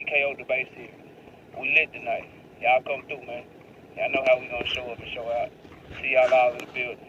KO debate series. We lit tonight. Y'all come through, man. Y'all know how we gonna show up and show out. See y'all all in the building.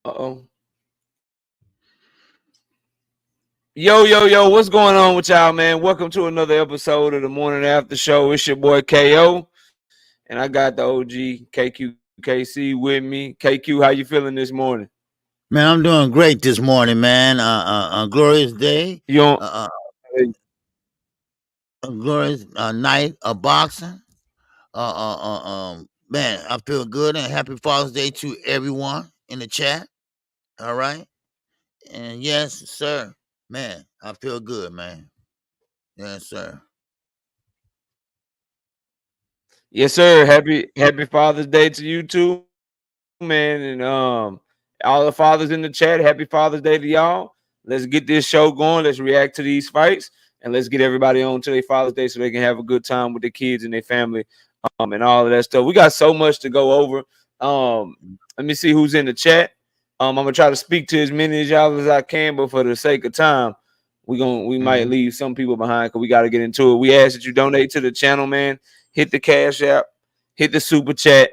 Uh-oh. Yo, what's going on with y'all, man? Welcome to another episode of the Morning After Show. It's your boy KO, and I got the OG KQKC with me. KQ, how you feeling this morning? Man, I'm doing great this morning, man. A glorious day. You on? A glorious night of boxing. Man, I feel good, and happy Father's Day to everyone in the chat. All right, and yes, sir, man, I feel good, man. Yes, sir. Yes, sir. Happy Father's Day to you too, man. And all the fathers in the chat, happy Father's Day to y'all. Let's get this show going. Let's react to these fights, and let's get everybody on to their Father's Day so they can have a good time with their kids and their family, and all of that stuff. We got so much to go over. Let me see who's in the chat. I'm gonna try to speak to as many of y'all as I can, but for the sake of time, we might leave some people behind because we got to get into it. We ask that you donate to the channel, man. Hit the Cash App, hit the Super Chat,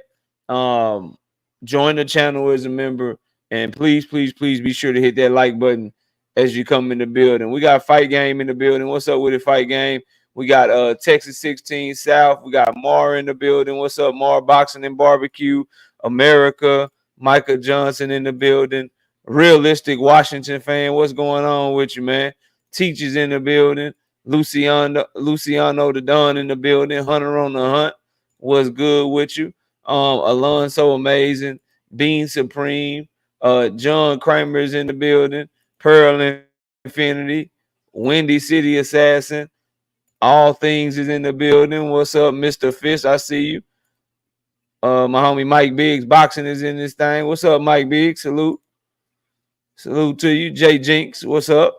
join the channel as a member, and please be sure to hit that like button as you come in the building. We got Fight Game in the building. What's up with it, Fight Game? We got Texas 16 South. We got Mar in the building. What's up, Mar? Boxing and Barbecue, America. Micah Johnson in the building. Realistic Washington fan. What's going on with you, man? Teachers in the building. Luciano the Don in the building. Hunter on the Hunt. What's good with you? Alonso Amazing. Bean Supreme. John Kramer's in the building. Pearl Infinity. Windy City Assassin. All Things is in the building. What's up, Mr. Fish? I see you. My homie Mike Biggs Boxing is in this thing. What's up, Mike Biggs? Salute to you. Jay Jinx, what's up?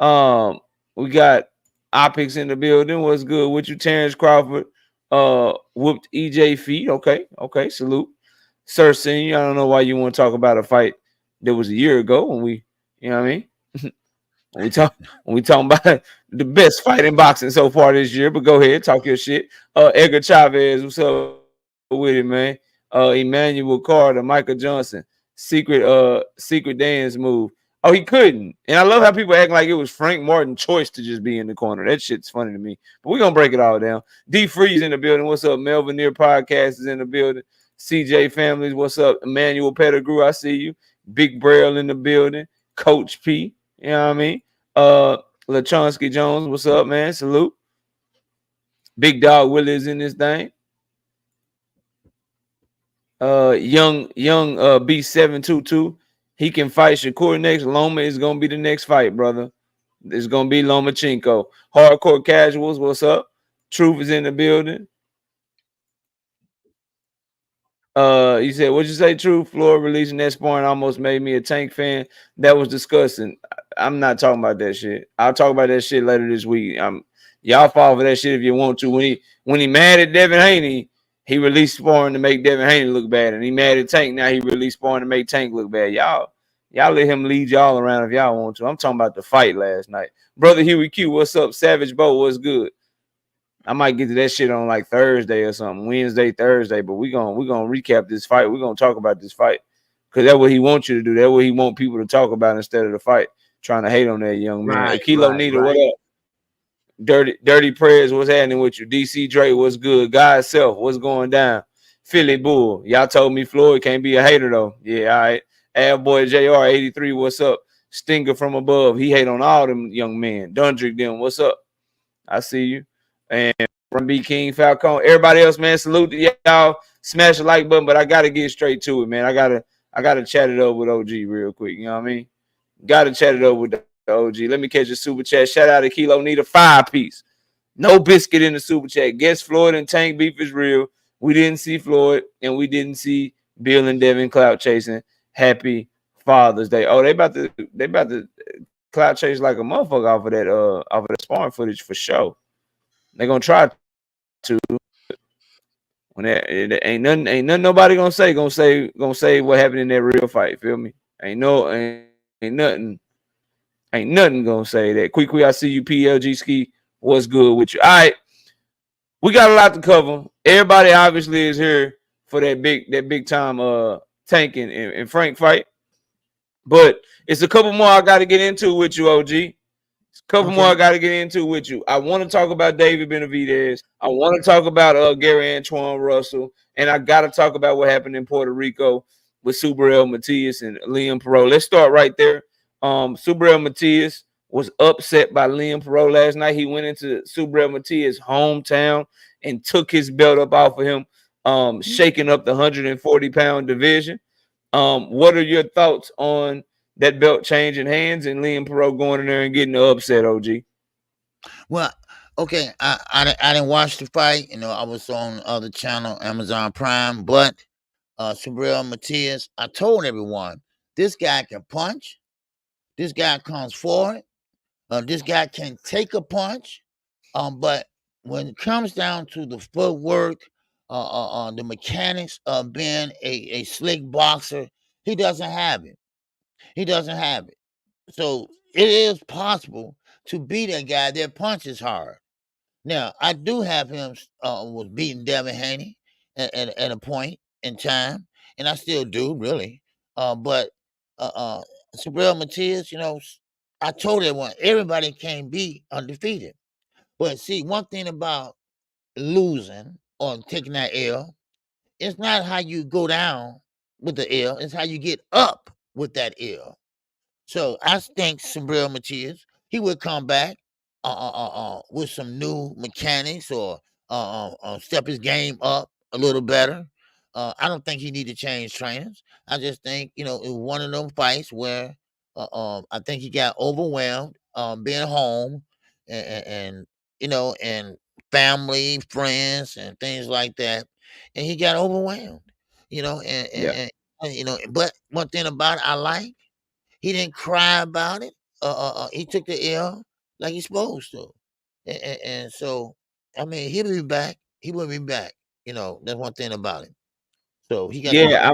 We got Opix in the building. What's good with you? Terrence Crawford whooped EJ feet. Okay, salute. Sir Senior, I don't know why you want to talk about a fight that was a year ago when we, you know what I mean? when we talking about the best fight in boxing so far this year, but go ahead, talk your shit. Edgar Chavez, what's up with it, man? Emmanuel Carter, Michael Johnson, secret dance move. Oh, he couldn't. And I love how people act like it was Frank Martin's choice to just be in the corner. That shit's funny to me. But we're gonna break it all down. D Freeze in the building. What's up? Melvin Near Podcast is in the building. CJ Families, what's up? Emmanuel Pettigrew, I see you. Big Braille in the building. Coach P, you know what I mean? Lachonsky Jones, what's up, man? Salute. Big Dog Willie is in this thing. Young B722. He can fight Shakur next. Loma is gonna be the next fight, brother. It's gonna be Lomachenko. Hardcore Casuals, what's up? Truth is in the building. You said, what'd you say, Truth? Floyd releasing that sparring almost made me a Tank fan. That was disgusting. I'm not talking about that shit. I'll talk about that shit later this week. Y'all fall for that shit if you want to. When he mad at Devin Haney, he released sparring to make Devin Haney look bad. And he mad at Tank, now he released sparring to make Tank look bad. Y'all let him lead y'all around if y'all want to. I'm talking about the fight last night. Brother Huey Q, what's up? Savage Bo, what's good? I might get to that shit on like Thursday or something, Wednesday, Thursday. But we're gonna recap this fight. We're gonna talk about this fight because that's what he wants you to do. That's what he want people to talk about instead of the fight. Trying to hate on that young man. Right, Kilo Nita, what up? Dirty Prayers, what's happening with you? DC Dre, what's good? God Self, what's going down? Philly Bull, y'all told me Floyd can't be a hater though. Yeah, all right. Ad Boy JR 83, what's up? Stinger from above, he hate on all them young men. Dundrick them, what's up? I see you. And B King Falcon, everybody else, man, salute to y'all. Smash the like button, but I gotta get straight to it, man. I gotta chat it up with OG real quick. You know what I mean? Gotta chat it up with the OG. Let me catch a super chat. Shout out to Kilo Need a 5-piece. No biscuit in the super chat. Guess Floyd and Tank beef is real. We didn't see Floyd, and we didn't see Bill and Devin clout chasing. Happy Father's Day. Oh, they about to clout chase like a motherfucker off of that sparring footage for sure. They're gonna try to. When it ain't nothing nobody gonna say what happened in that real fight. Feel me? Ain't nothing gonna say that. Quick, I see you, PLG Ski. What's good with you? All right, we got a lot to cover. Everybody obviously is here for that big time Tank and Frank fight, but it's a couple more I got to get into with you, OG. Couple more I got to get into with you. I want to talk about David Benavidez. I want to talk about Gary Antoine Russell. And I got to talk about what happened in Puerto Rico with Subriel Matias and Liam Perot. Let's start right there. Subriel Matias was upset by Liam Perot last night. He went into Subriel Matias' hometown and took his belt up off of him, shaking up the 140-pound division. What are your thoughts on that belt changing hands and Liam Perot going in there and getting the upset, OG? Well, okay, I didn't watch the fight. You know, I was on the other channel, Amazon Prime. But Subriel Matias, I told everyone, this guy can punch. This guy comes forward. This guy can take a punch. But when it comes down to the footwork, the mechanics of being a slick boxer, he doesn't have it. He doesn't have it. So it is possible to beat a guy that punches hard. Now, I do have him was beating Devin Haney at a point in time, and I still do, really. But Subriel Matias, you know, I told everyone, everybody can't be undefeated. But see, one thing about losing or taking that L, it's not how you go down with the L, it's how you get up with that L. So I think Subriel Matias, he would come back with some new mechanics or step his game up a little better. I don't think he need to change trainers. I just think, you know, it was one of them fights where I think he got overwhelmed being home and you know, and family, friends, and things like that, and he got overwhelmed. You know, and you know, but one thing about it I like. He didn't cry about it. He took the L like he's supposed to, and so I mean he'll be back. He will be back. You know that's one thing about him. So he got. Yeah,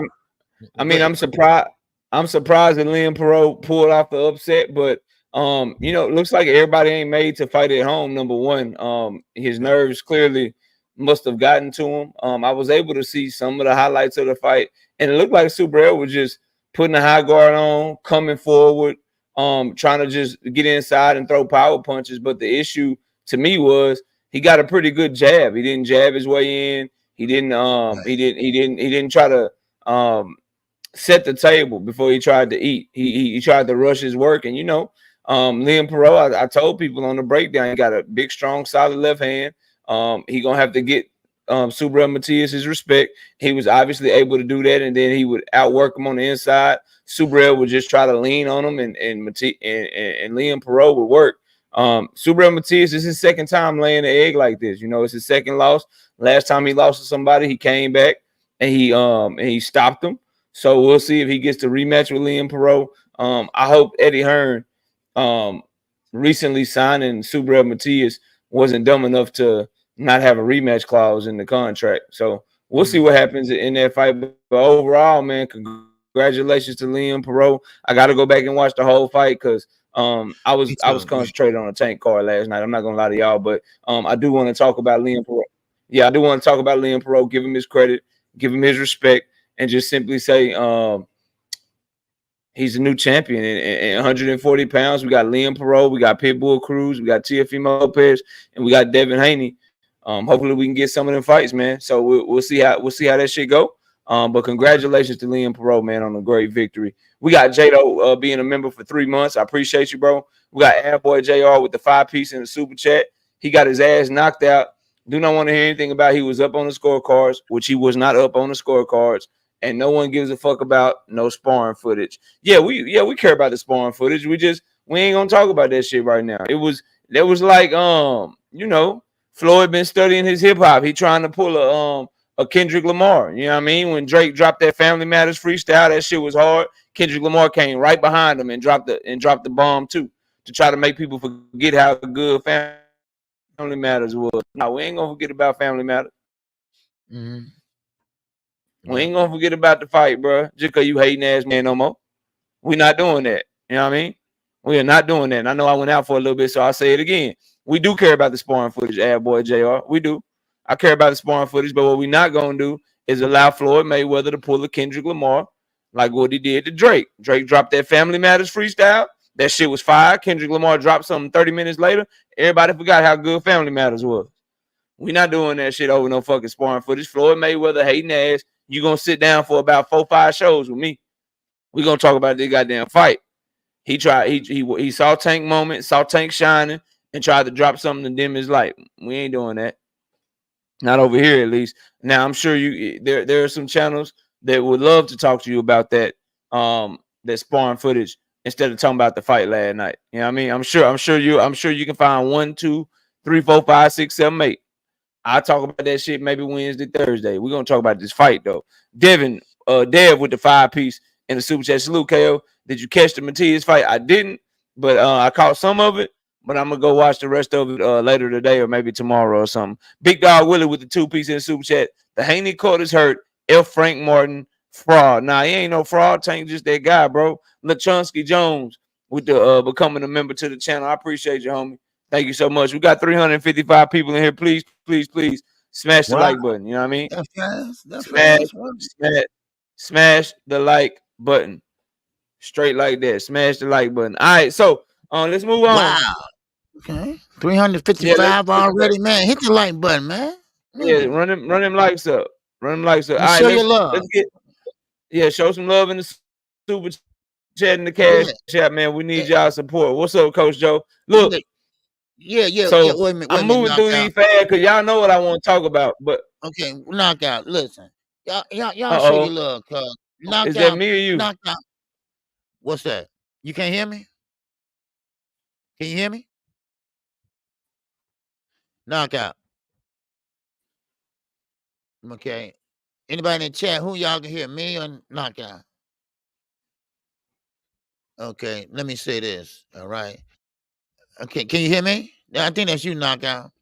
I'm surprised. I'm surprised that Liam Perot pulled off the upset, but you know, it looks like everybody ain't made to fight at home. Number one, his nerves clearly must have gotten to him. I was able to see some of the highlights of the fight, and it looked like Subriel was just putting a high guard on, coming forward, trying to just get inside and throw power punches. But the issue to me was he got a pretty good jab. He didn't jab his way in. He didn't Right. he didn't try to set the table before he tried to eat. He tried to rush his work, and Liam Perot. I told people on the breakdown, he got a big, strong, solid left hand. He gonna have to get Subriel Matias his respect. He was obviously able to do that, and then he would outwork him on the inside. Subriel would just try to lean on him, and Liam Perot would work. Subriel Matias is his second time laying the egg like this. It's his second loss. Last time he lost to somebody, he came back and he stopped him. So we'll see if he gets to rematch with Liam Perot. I hope Eddie Hearn, recently signing Subriel Matias, wasn't dumb enough to not have a rematch clause in the contract. So we'll see what happens in that fight. But overall, man, congratulations to Liam Perot. I got to go back and watch the whole fight because I was concentrated on a Tank card last night. I'm not gonna lie to y'all, but I do want to talk about Liam Perot. Yeah, I do want to talk about Liam Perot. Give him his credit, give him his respect, and just simply say he's a new champion. In 140 pounds, we got Liam Perot, we got Pitbull Cruz, we got Teofimo Lopez, and we got Devin Haney. Hopefully we can get some of them fights, man. So we'll see how that shit go. But congratulations to Liam Perot, man, on a great victory. We got Jado being a member for 3 months. I appreciate you, bro. We got Airboy JR with the 5-piece in the super chat. He got his ass knocked out. Do not want to hear anything about he was up on the scorecards, which he was not up on the scorecards. And no one gives a fuck about no sparring footage. Yeah, we care about the sparring footage. We ain't gonna talk about that shit right now. That was like Floyd been studying his hip hop. He trying to pull a Kendrick Lamar. You know what I mean? When Drake dropped that Family Matters freestyle, that shit was hard. Kendrick Lamar came right behind him and dropped the bomb too, to try to make people forget how good Family Matters was. No, we ain't gonna forget about Family Matters. Mm-hmm. We ain't gonna forget about the fight, bro. Just because you hating ass man no more. We not doing that. You know what I mean? We are not doing that. And I know I went out for a little bit, so I'll say it again. We do care about the sparring footage, boy JR. We do. I care about the sparring footage, but what we not gonna do is allow Floyd Mayweather to pull a Kendrick Lamar like what he did to Drake. Drake dropped that Family Matters freestyle. That shit was fire. Kendrick Lamar dropped something 30 minutes later. Everybody forgot how good Family Matters was. We not doing that shit over no fucking sparring footage. Floyd Mayweather hating ass. You gonna sit down for about 4-5 shows with me. We gonna talk about this goddamn fight. He saw Tank moment, saw Tank shining, and tried to drop something to dim his light. We ain't doing that. Not over here, at least. Now I'm sure there are some channels that would love to talk to you about that that sparring footage instead of talking about the fight last night. You know what I mean? I'm sure you can find 1, 2, 3, 4, 5, 6, 7, 8. I'll talk about that shit maybe Wednesday, Thursday. We're gonna talk about this fight though. Dev with the 5-piece in the super chat. Salute, KO. Did you catch the Matias fight? I didn't, but I caught some of it. But I'm gonna go watch the rest of it later today or maybe tomorrow or something. Big Dog Willie with the 2-piece in the super chat. The Haney court is hurt. F. Frank Martin fraud. Nah, he ain't no fraud. Tank just that guy, bro. Lachunsky Jones with the becoming a member to the channel. I appreciate you, homie. Thank you so much. We got 355 people in here. Please smash the like button. You know what I mean? Smash the like button. Straight like that. Smash the like button. All right, so let's move on. Wow. Okay. 355 already, man. Hit the like button, man. Yeah, run them likes up. Run them likes up. All right, show your love. Show some love in the super chat and the cash app, man. We need y'all support. What's up, Coach Joe? Look. Yeah. So wait a minute, I'm moving through these fast because y'all know what I want to talk about. But okay, knockout. Listen, y'all show your love, cuz knockout. Is that me or you? Knockout. What's that? You can't hear me? Can you hear me? Knockout. Okay. Anybody in the chat, who y'all can hear, me or knockout? Okay, let me say this. All right. Okay, can you hear me? I think that's you, knockout.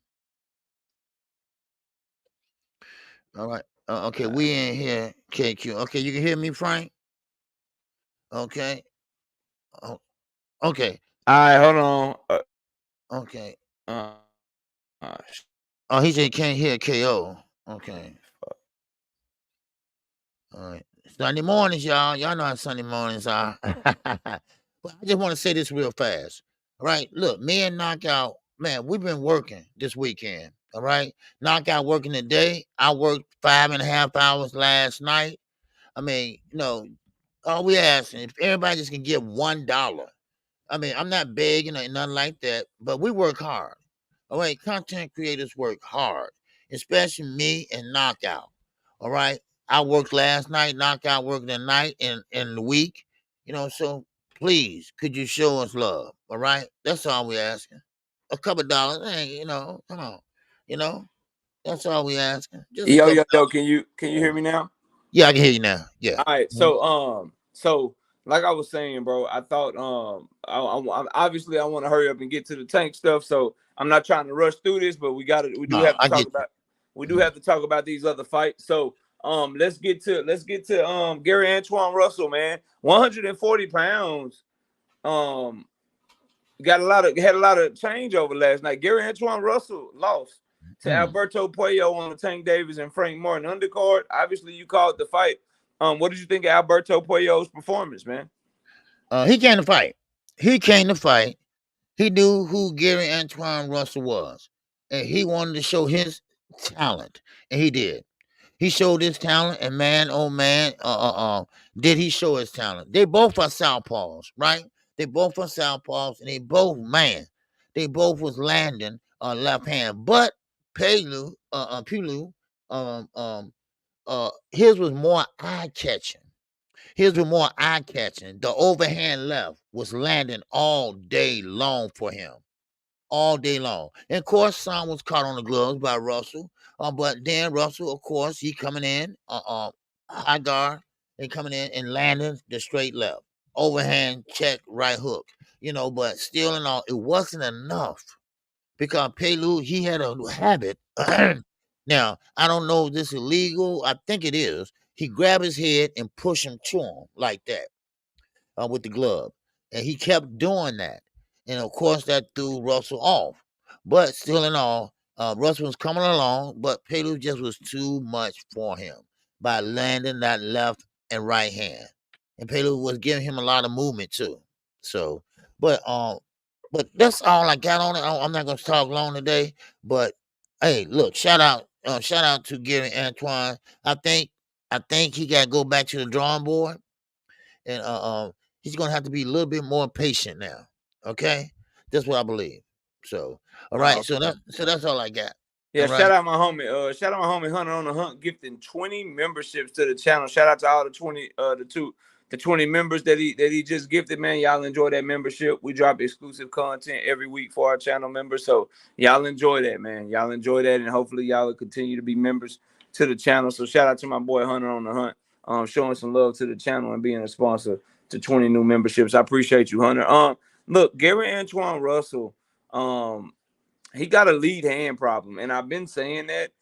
All right. Okay, we in here, KQ. Okay, you can hear me, Frank? Okay. Oh, okay. All right, hold on. Okay. Oh, he said he can't hear KO. Okay. All right. Sunday mornings, y'all. Y'all know how Sunday mornings are. But I just want to say this real fast. All right. Look, me and Knockout, man, we've been working this weekend. All right. Knockout working today. I worked 5.5 hours last night. I mean, all we asking, if everybody just can give $1. I mean, I'm not begging or nothing like that, but we work hard. All right, content creators work hard, especially me and Knockout. All right, I worked last night, Knockout worked tonight and the week. So please, could you show us love? All right, that's all we asking. A couple dollars, hey, come on, you know, that's all we asking. Just a Yo, couple yo, yo, dollars. can you hear me now? Yeah, I can hear you now. Yeah. All right, Mhm. so like I was saying, bro, I thought obviously I want to hurry up and get to the tank stuff, so I'm not trying to rush through this, but we do No, have to I talk get you. about Mhm. these other fights. So let's get to Gary Antoine Russell, man, 140 pounds. Um, had a lot of change over last night. Gary Antoine Russell lost to Mm. Alberto Puello on the Tank Davis and Frank Martin undercard. Obviously, you called the fight. What did you think of Alberto Puello's performance, man? He came to fight. He came to fight. He knew who Gary Antoine Russell was, and he wanted to show his talent, and he did. He showed his talent, and man, oh man, did he show his talent? They both are southpaws, right? They both are southpaws, and they both was landing left hand. But Pulu, his was more eye catching. His was more eye catching. The overhand left was landing all day long for him, all day long. And of course, some was caught on the gloves by Russell. But then Russell, of course, he coming in, high guard, and coming in and landing the straight left, overhand check, right hook. But still and all, it wasn't enough because Pelu, he had a habit. Now, I don't know if this is illegal. I think it is. He grabbed his head and pushed him to him like that with the glove. And he kept doing that. And of course, that threw Russell off. But still in all, Russell was coming along, but Pelu just was too much for him by landing that left and right hand. And Pelu was giving him a lot of movement too. So, but that's all I got on it. I'm not gonna talk long today. But hey, look, shout out to Gary Antoine. I think he got to go back to the drawing board and he's gonna have to be a little bit more patient now. Okay, that's what I believe. So, all right. So that's all I got. Yeah, All right. shout out my homie Hunter on the Hunt, gifting 20 memberships to the channel. Shout out to all the 20 members that he just gifted, man. Y'all enjoy that membership. We drop exclusive content every week for our channel members. So y'all enjoy that, man. Y'all enjoy that, and hopefully y'all will continue to be members to the channel. So shout out to my boy Hunter on the Hunt, showing some love to the channel and being a sponsor to 20 new memberships. I appreciate you, Hunter. Look, Gary Antoine Russell, he got a lead hand problem, and I've been saying that.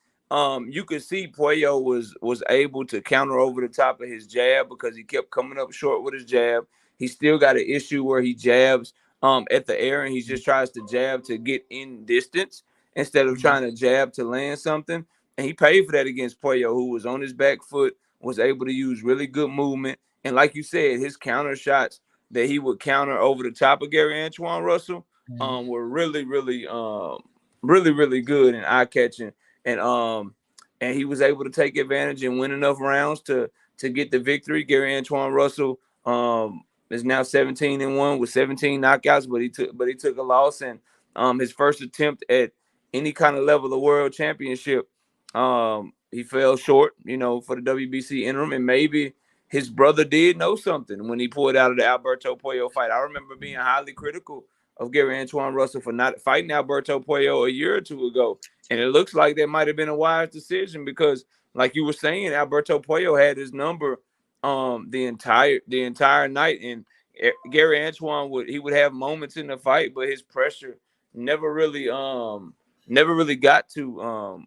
You could see Puello was able to counter over the top of his jab because he kept coming up short with his jab. He still got an issue where he jabs at the air, and he just tries to jab to get in distance instead of trying to jab to land something. And he paid for that against Puello, who was on his back foot, was able to use really good movement, and like you said, his counter shots that he would counter over the top of Gary Antoine Russell were really good and eye catching, and and he was able to take advantage and win enough rounds to get the victory. Gary Antoine Russell is now 17-1 with 17 knockouts, but he took a loss, and his first attempt at any kind of level of world championship, he fell short, for the WBC interim, and maybe his brother did know something when he pulled out of the Alberto Puello fight. I remember being highly critical of Gary Antoine Russell for not fighting Alberto Puello a year or two ago. And it looks like that might have been a wise decision because, like you were saying, Alberto Puello had his number the entire night. And Gary Antoine would have moments in the fight, but his pressure never really got to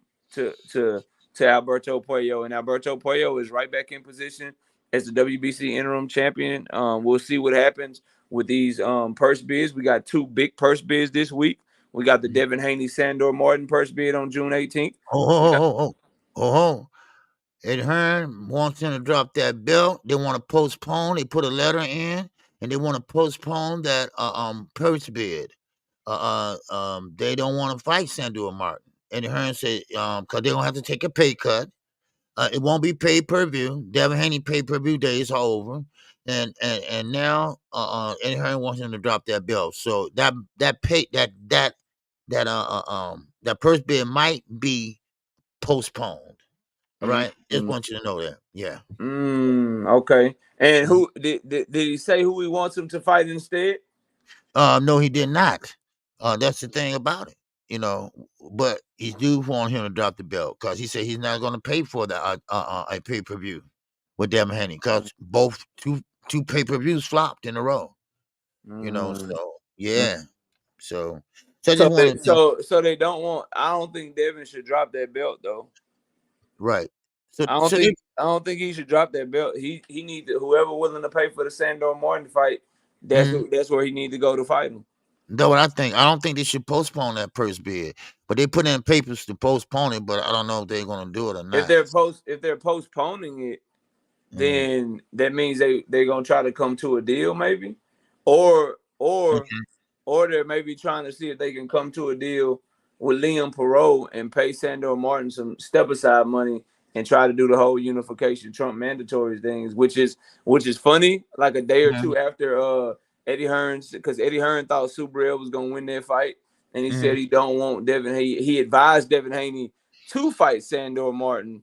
Alberto Puello. And Alberto Puello is right back in position as the WBC interim champion. We'll see what happens with these purse bids. We got two big purse bids this week. We got the Devin Haney Sandor Martin purse bid on June 18th. Oh, We got oh, oh, oh, oh. Ed Hearn wants him to drop that belt. They want to postpone. They put a letter in, and they want to postpone that purse bid. They don't want to fight Sandor Martin. Eddie Hearn said, because they're gonna have to take a pay cut. It won't be pay per view. Devin Haney pay per view days are over, and now Eddie Hearn wants him to drop that belt. So that purse bid might be postponed. All right, just want you to know that. Yeah. Okay. And who did he say who he wants him to fight instead? No, he did not. That's the thing about it, But he do want him to drop the belt because he said he's not going to pay for the a pay per view with Devin Haney because both two pay per views flopped in a row. So yeah. So I just wanted to. So they don't want. I don't think Devin should drop that belt though. Right. So I don't think he should drop that belt. He needs whoever willing to pay for the Sandor Martin fight. That's where he need to go to fight him. That's what I think. I don't think they should postpone that purse bid, but they put in papers to postpone it. But I don't know if they're going to do it or not. If they're postponing it, then that means they're gonna try to come to a deal, maybe, or they're maybe trying to see if they can come to a deal with Liam Perot and pay Sandor Martin some step aside money and try to do the whole unification Trump mandatory things, which is funny. Like a day or two after Eddie Hearn, because Eddie Hearn thought Subriel was gonna win that fight, and he said he don't want Devin. He advised Devin Haney to fight Sandor Martin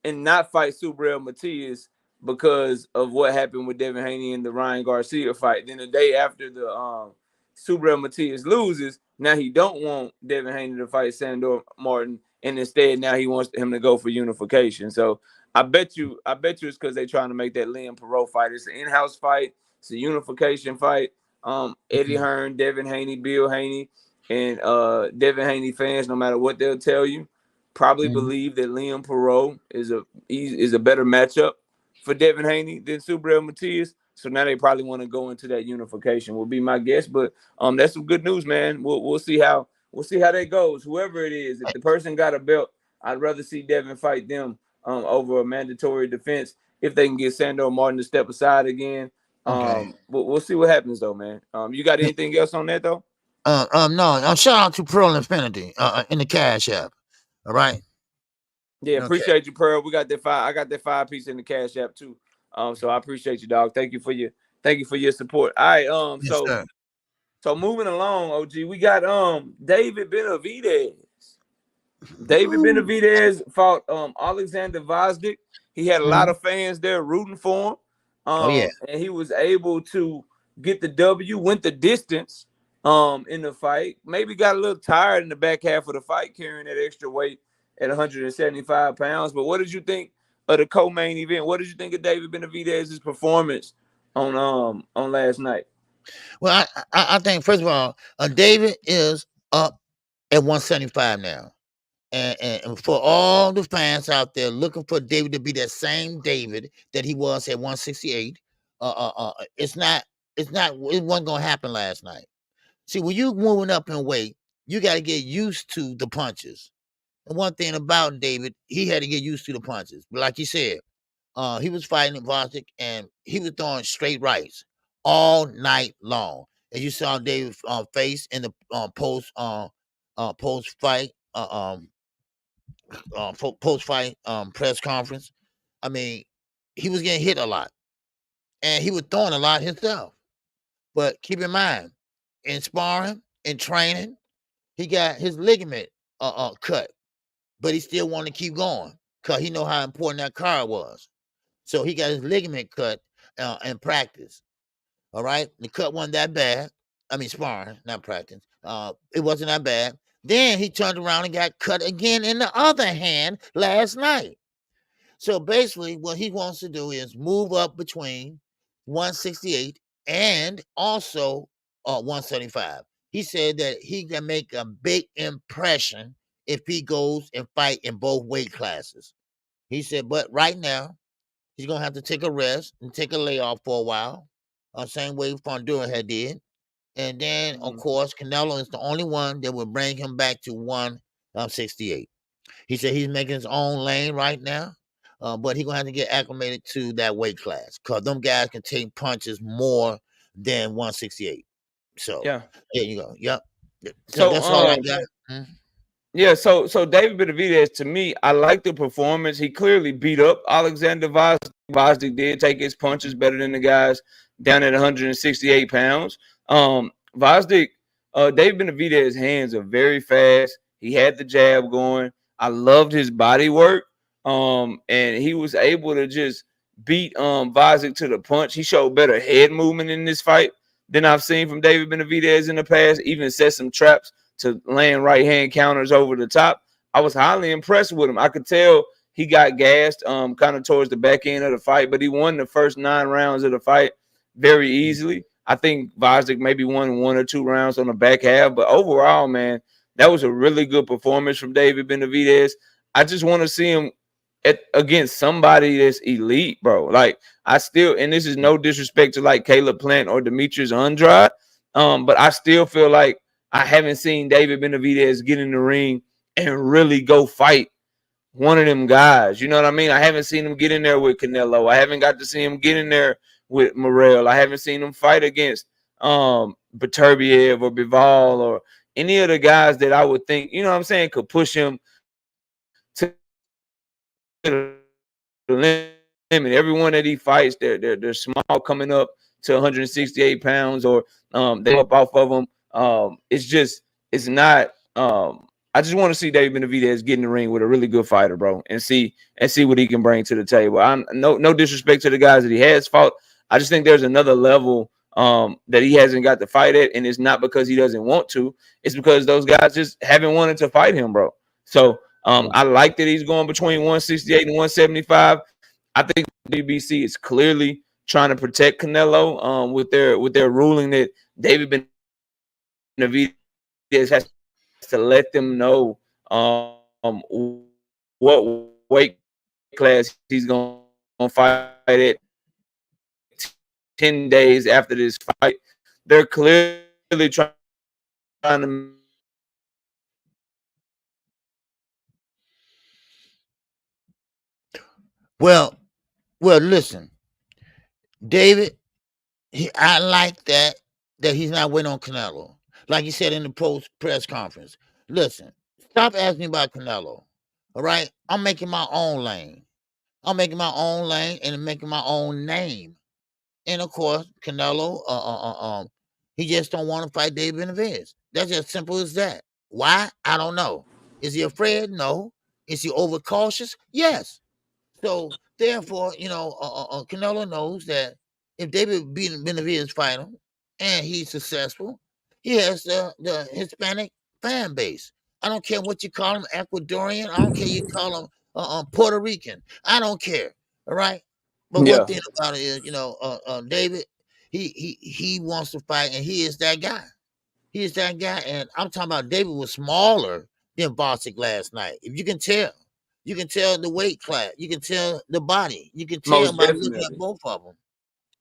and not fight Subriel Matias because of what happened with Devin Haney in the Ryan Garcia fight. Then the day after the Subriel Matias loses, now he don't want Devin Haney to fight Sandor Martin, and instead now he wants him to go for unification. So I bet you it's because they're trying to make that Liam Perot fight. It's an in-house fight. It's a unification fight. Eddie Hearn, Devin Haney, Bill Haney, and Devin Haney fans, no matter what they'll tell you, probably believe that Liam Perot is a better matchup for Devin Haney than Subriel Matias. So now they probably want to go into that unification. Will be my guess, but that's some good news, man. We'll see how that goes. Whoever it is, if the person got a belt, I'd rather see Devin fight them over a mandatory defense if they can get Sandor Martin to step aside again. We'll see what happens though, man. You got anything else on that though? No. Shout out to Pearl Infinity in the Cash App. All right. Yeah, appreciate you, Pearl. We got that I got that 5-piece in the Cash App too. So I appreciate you, dog. Thank you for your support. All right. So moving along, OG, we got David Benavidez. David Benavidez fought Alexander Vazdik. He had a lot of fans there rooting for him. And he was able to get the W, went the distance in the fight. Maybe got a little tired in the back half of the fight carrying that extra weight at 175 pounds. But what did you think of the co-main event? What did you think of David Benavidez's performance on last night? Well, I think first of all, David is up at 175 now. And for all the fans out there looking for David to be that same David that he was at 168, it wasn't gonna happen last night. See, when you moving up in weight, you got to get used to the punches. And one thing about David, he had to get used to the punches. But like you said, he was fighting Vazdik and he was throwing straight rights all night long. As you saw David's face in the post fight press conference. I mean, he was getting hit a lot, and he was throwing a lot himself. But keep in mind, in sparring, in training, he got his ligament cut, but he still wanted to keep going because he know how important that card was. So he got his ligament cut in practice. All right, the cut wasn't that bad. I mean, sparring, not practice. It wasn't that bad. Then he turned around and got cut again in the other hand last night. So basically, what he wants to do is move up between 168 and also 175. He said that he can make a big impression if he goes and fight in both weight classes. He said, but right now, he's going to have to take a rest and take a layoff for a while, same way Fondura had did. And then, of course, Canelo is the only one that will bring him back to 168. He said he's making his own lane right now, but he's going to have to get acclimated to that weight class because them guys can take punches more than 168. So, there you go. Yep. So that's all I got. Yeah, so David Benavidez, to me, I like the performance. He clearly beat up Alexander Vosdick. Vosdick did take his punches better than the guys down at 168 pounds. Vosdick, David Benavidez's hands are very fast. He had the jab going. I loved his body work. And he was able to just beat Vosdick to the punch. He showed better head movement in this fight than I've seen from David Benavidez in the past. Even set some traps to land right hand counters over the top. I was highly impressed with him. I could tell he got gassed kind of towards the back end of the fight, but he won the first 9 rounds of the fight very easily. I think Vosdick maybe won 1 or 2 rounds on the back half, but overall, man, that was a really good performance from David Benavidez. I just want to see him against somebody that's elite, bro. Like I still, and this is no disrespect to like Caleb Plant or Demetrius Andrade, but I still feel like I haven't seen David Benavidez get in the ring and really go fight one of them guys. You know what I mean? I haven't seen him get in there with Canelo. I haven't got to see him get in there with Morrell. I haven't seen him fight against Beterbiev or Bivol or any of the guys that I would think, you know what I'm saying, could push him to the limit. Everyone that he fights, they're small coming up to 168 pounds or they up off of him. It's not. I just want to see David Benavidez get in the ring with a really good fighter, bro, and see what he can bring to the table. I'm no disrespect to the guys that he has fought. I just think there's another level that he hasn't got to fight at, and it's not because he doesn't want to. It's because those guys just haven't wanted to fight him, bro. So I like that he's going between 168 and 175. I think WBC is clearly trying to protect Canelo with their ruling that David Benavidez has to let them know what weight class he's going to fight at 10 days after this fight. They're clearly trying to Well, listen, David. I like that he's not waiting on Canelo. Like he said in the post press conference. Listen, stop asking me about Canelo. All right, I'm making my own lane. I'm making my own lane and making my own name. And of course, Canelo, he just don't want to fight David Benavidez. That's as simple as that. Why? I don't know. Is he afraid? No. Is he overcautious? Yes. So therefore, Canelo knows that if David Benavidez fight him and he's successful, he has the Hispanic fan base. I don't care what you call him, Ecuadorian. I don't care you call him Puerto Rican. I don't care. All right. But one yeah. thing about it is, David, he wants to fight, and he is that guy. He is that guy, and I'm talking about David was smaller than Bosick last night. If you can tell. You can tell the weight class. You can tell the body. You can tell Most by looking at definitely. both of them.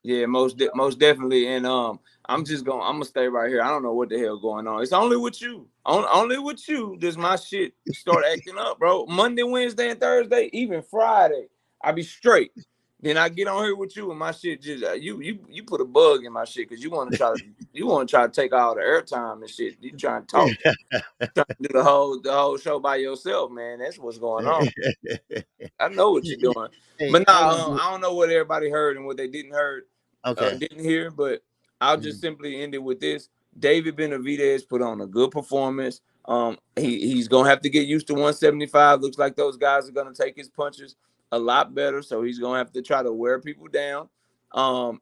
Yeah, most definitely. And I'm gonna stay right here. I don't know what the hell going on. It's only with you. Only with you does my shit start acting up, bro. Monday, Wednesday, and Thursday, even Friday, I be straight. Then I get on here with you and my shit just you put a bug in my shit because you want to try to take all the airtime and shit. You trying to talk, trying to do the whole show by yourself, man. That's what's going on. I know what you're doing, Hey, but I want nah, I don't know what everybody heard and what they okay. didn't hear. But I'll just simply end it with this: David Benavidez put on a good performance. He's gonna have to get used to 175. Looks like those guys are gonna take his punches a lot better, so he's gonna have to try to wear people down.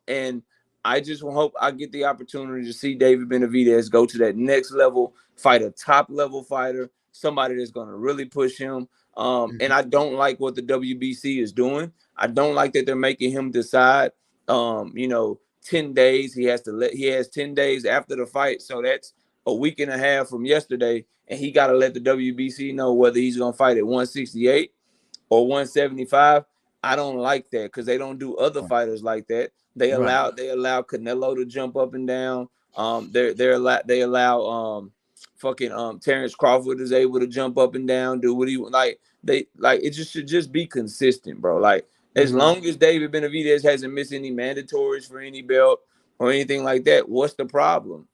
And I just hope I get the opportunity to see David Benavidez go to that next level, fight a top level fighter, somebody that's gonna really push him. And I don't like what the WBC is doing. I don't like that they're making him decide. 10 days he has 10 days after the fight. So that's a week and a half from yesterday. And he got to let the WBC know whether he's going to fight at 168 or 175. I don't like that because they don't do other fighters like that. They Right. allow Canelo to jump up and down. They allow fucking Terrence Crawford is able to jump up and down, do what he like. They like it just should just be consistent, bro. Like as long as David Benavidez hasn't missed any mandatories for any belt or anything like that, what's the problem?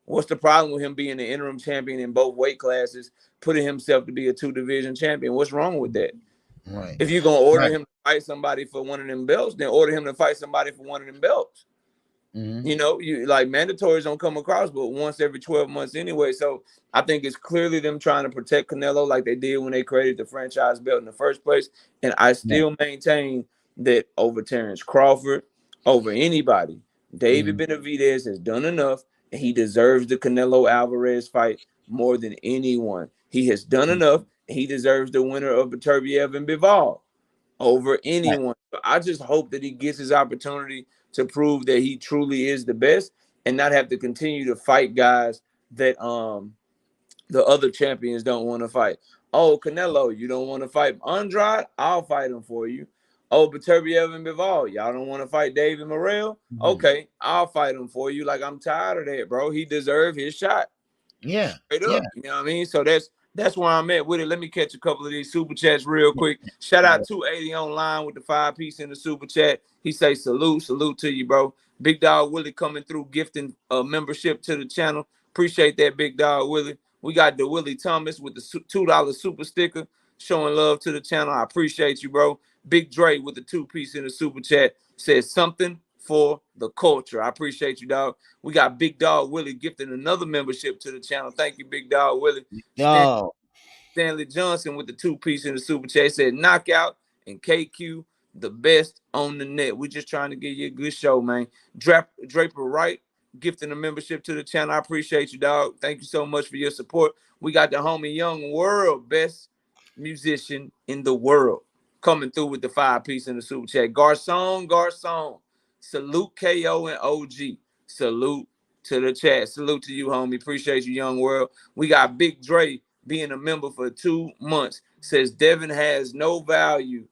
What's the problem with him being the interim champion in both weight classes, putting himself to be a 2 division champion? What's wrong with that? Right. If you're gonna order Right. him to fight somebody for one of them belts, then order him to fight somebody for one of them belts. Mm-hmm. You know, you like mandatories don't come across but once every 12 months anyway. So I think it's clearly them trying to protect Canelo like they did when they created the franchise belt in the first place. And I Right. still maintain that over Terrence Crawford, over anybody, David Mm-hmm. Benavidez has done enough, and he deserves the Canelo Alvarez fight more than anyone. He has done enough. He deserves the winner of Beterbiev and Bivol over Right. anyone. So I just hope that he gets his opportunity to prove that he truly is the best and not have to continue to fight guys that the other champions don't want to fight. Oh, Canelo, you don't want to fight Andrade? I'll fight him for you. Oh, Beterbiev and Bivol, y'all don't want to fight David Morrell? Mm-hmm. Okay, I'll fight him for you. Like, I'm tired of that, bro. He deserved his shot. Yeah. Straight Yeah. up. You know what I mean? So that's where I'm at with it. Let me catch a couple of these super chats real quick. Shout out 280 online with the 5-piece in the super chat. He say salute to you, bro. Big Dog Willie coming through gifting a membership to the channel. Appreciate that, Big Dog Willie. We got the Willie Thomas with the $2 super sticker showing love to the channel. I appreciate you, bro. Big Dre with the 2-piece in the super chat says something for the culture. I appreciate you, dog. We got Big Dog Willie gifting another membership to the channel. Thank you, Big Dog Willie. Oh. Stanley Johnson with the 2-piece in the super chat said knockout and KQ the best on the net. We're just trying to give you a good show, man. Draper Wright gifting a membership to the channel. I appreciate you, dog. Thank you so much for your support. We got the homie Young World, best musician in the world, coming through with the 5-piece in the super chat. Garcon. Salute KO and OG. Salute to the chat. Salute to you, homie. Appreciate you, Young World. We got Big Dre being a member for 2 months. Says Devin has no value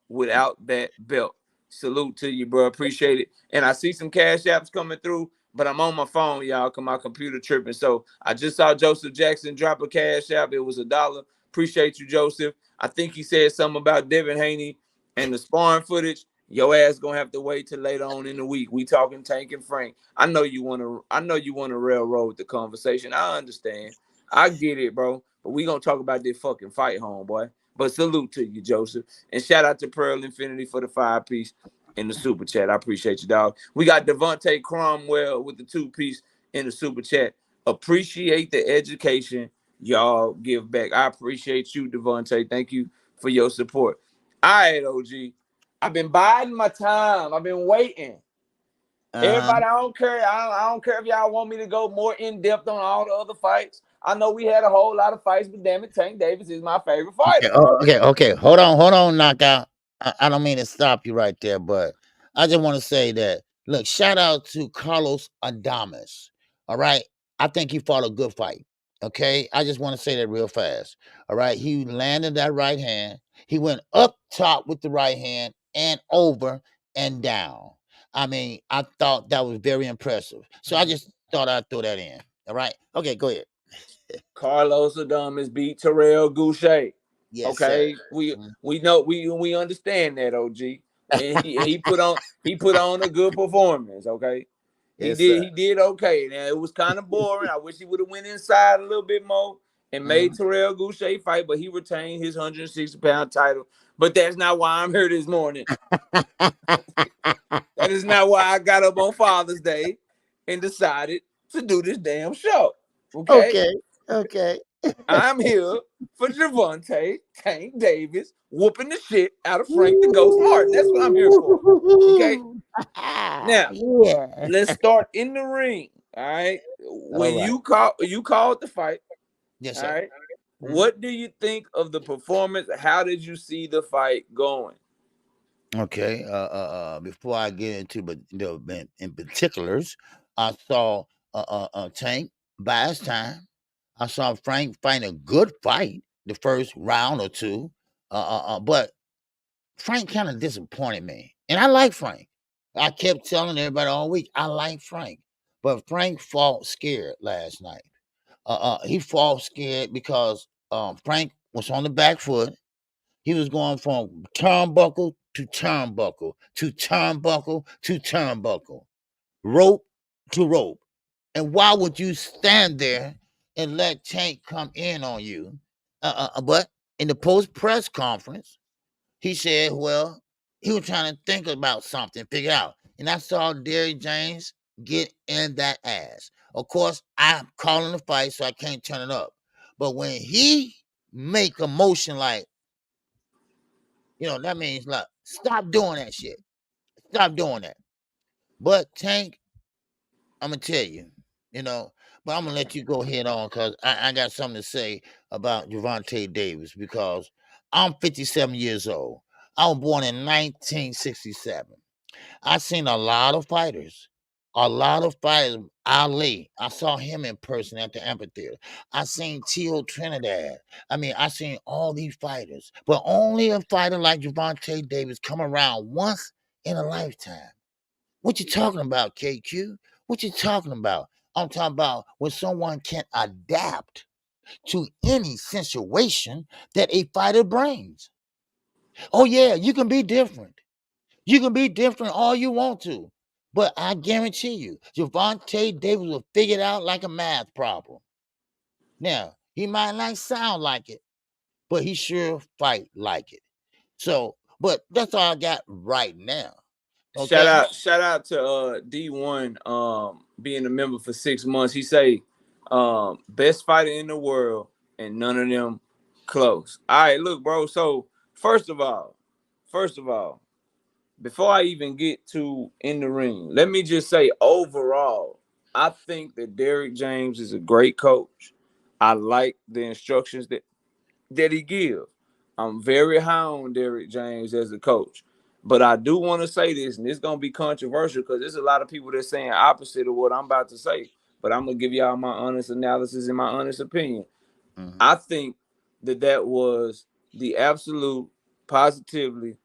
without that belt. Salute to you, bro. Appreciate it. And I see some cash apps coming through, but I'm on my phone, y'all, because my computer tripping. So I just saw Joseph Jackson drop a cash app. It was $1. Appreciate you, Joseph. I think he said something about Devin Haney and the sparring footage. Your ass gonna have to wait till later on in the week. We talking Tank and Frank. I know you wanna railroad the conversation. I understand. I get it, bro. But we gonna talk about this fucking fight, homeboy. But salute to you, Joseph. And shout out to Pearl Infinity for the 5-piece in the super chat. I appreciate you, dog. We got Devontae Cromwell with the 2-piece in the super chat. Appreciate the education y'all give back. I appreciate you, Devontae. Thank you for your support. All right, OG. I've been biding my time. I've been waiting. Everybody, I don't care if y'all want me to go more in depth on all the other fights. I know we had a whole lot of fights, but damn it, Tank Davis is my favorite fighter. Okay. Hold on, knockout. I don't mean to stop you right there, but I just want to say that look, shout out to Carlos Adames. All right. I think he fought a good fight. Okay. I just want to say that real fast. All right. He landed that right hand. He went up top with the right hand and over and down. I mean, I thought that was very impressive. So I just thought I'd throw that in. All right. Okay, go ahead. Carlos Adames beat Terrell Goucher. Yes, sir. Okay, we know we understand that, OG, and he put on a good performance. Okay, Yes, sir. he did okay. Now it was kind of boring. I wish he would have went inside a little bit more and made Terrell Goucher fight, but he retained his 160-pound title. But that's not why I'm here this morning. That is not why I got up on Father's Day and decided to do this damn show. Okay. Okay. I'm here for Gervonta Tank Davis whooping the shit out of Frank the Ghost Martin. That's what I'm here for. Okay. Now, Yeah. let's start in the ring. All right. All When right. you called the fight, Yes, all sir. right. What do you think of the performance? How did you see the fight going? Okay. Before I get into in particulars, I saw Tank buy his time. I saw Frank fight a good fight the first round or two. But Frank kind of disappointed me. And I like Frank. I kept telling everybody all week, I like Frank. But Frank fought scared last night. He fought scared because Frank was on the back foot. He was going from turnbuckle to turnbuckle to turnbuckle to turnbuckle, rope to rope. And why would you stand there and let Tank come in on you? But in the post press conference, he said, well, he was trying to think about something, figure out. And I saw Derrick James get in that ass. Of course, I'm calling the fight, so I can't turn it up. But when he make a motion like, that means like, stop doing that shit. Stop doing that. But Tank, I'm gonna tell you, but I'm gonna let you go head on because I got something to say about Gervonta Davis because I'm 57 years old. I was born in 1967. I've seen a lot of fighters. A lot of fighters. Ali, I saw him in person at the amphitheater. I seen Tio Trinidad. I seen all these fighters, but only a fighter like Gervonta Davis come around once in a lifetime. What you talking about, KQ? What you talking about? I'm talking about when someone can adapt to any situation that a fighter brings. Oh yeah, you can be different. You can be different all you want to. But I guarantee you, Gervonta Davis will figure it out like a math problem. Now, he might not sound like it, but he sure fight like it. So, but that's all I got right now. Shout Okay? out to D1 being a member for 6 months. He say best fighter in the world and none of them close. All right, look, bro. So first of all, before I even get to in the ring, let me just say overall, I think that Derrick James is a great coach. I like the instructions that he gives. I'm very high on Derrick James as a coach. But I do want to say this, and it's going to be controversial because there's a lot of people that's saying opposite of what I'm about to say. But I'm going to give y'all my honest analysis and my honest opinion. Mhm. I think that was the absolute, positively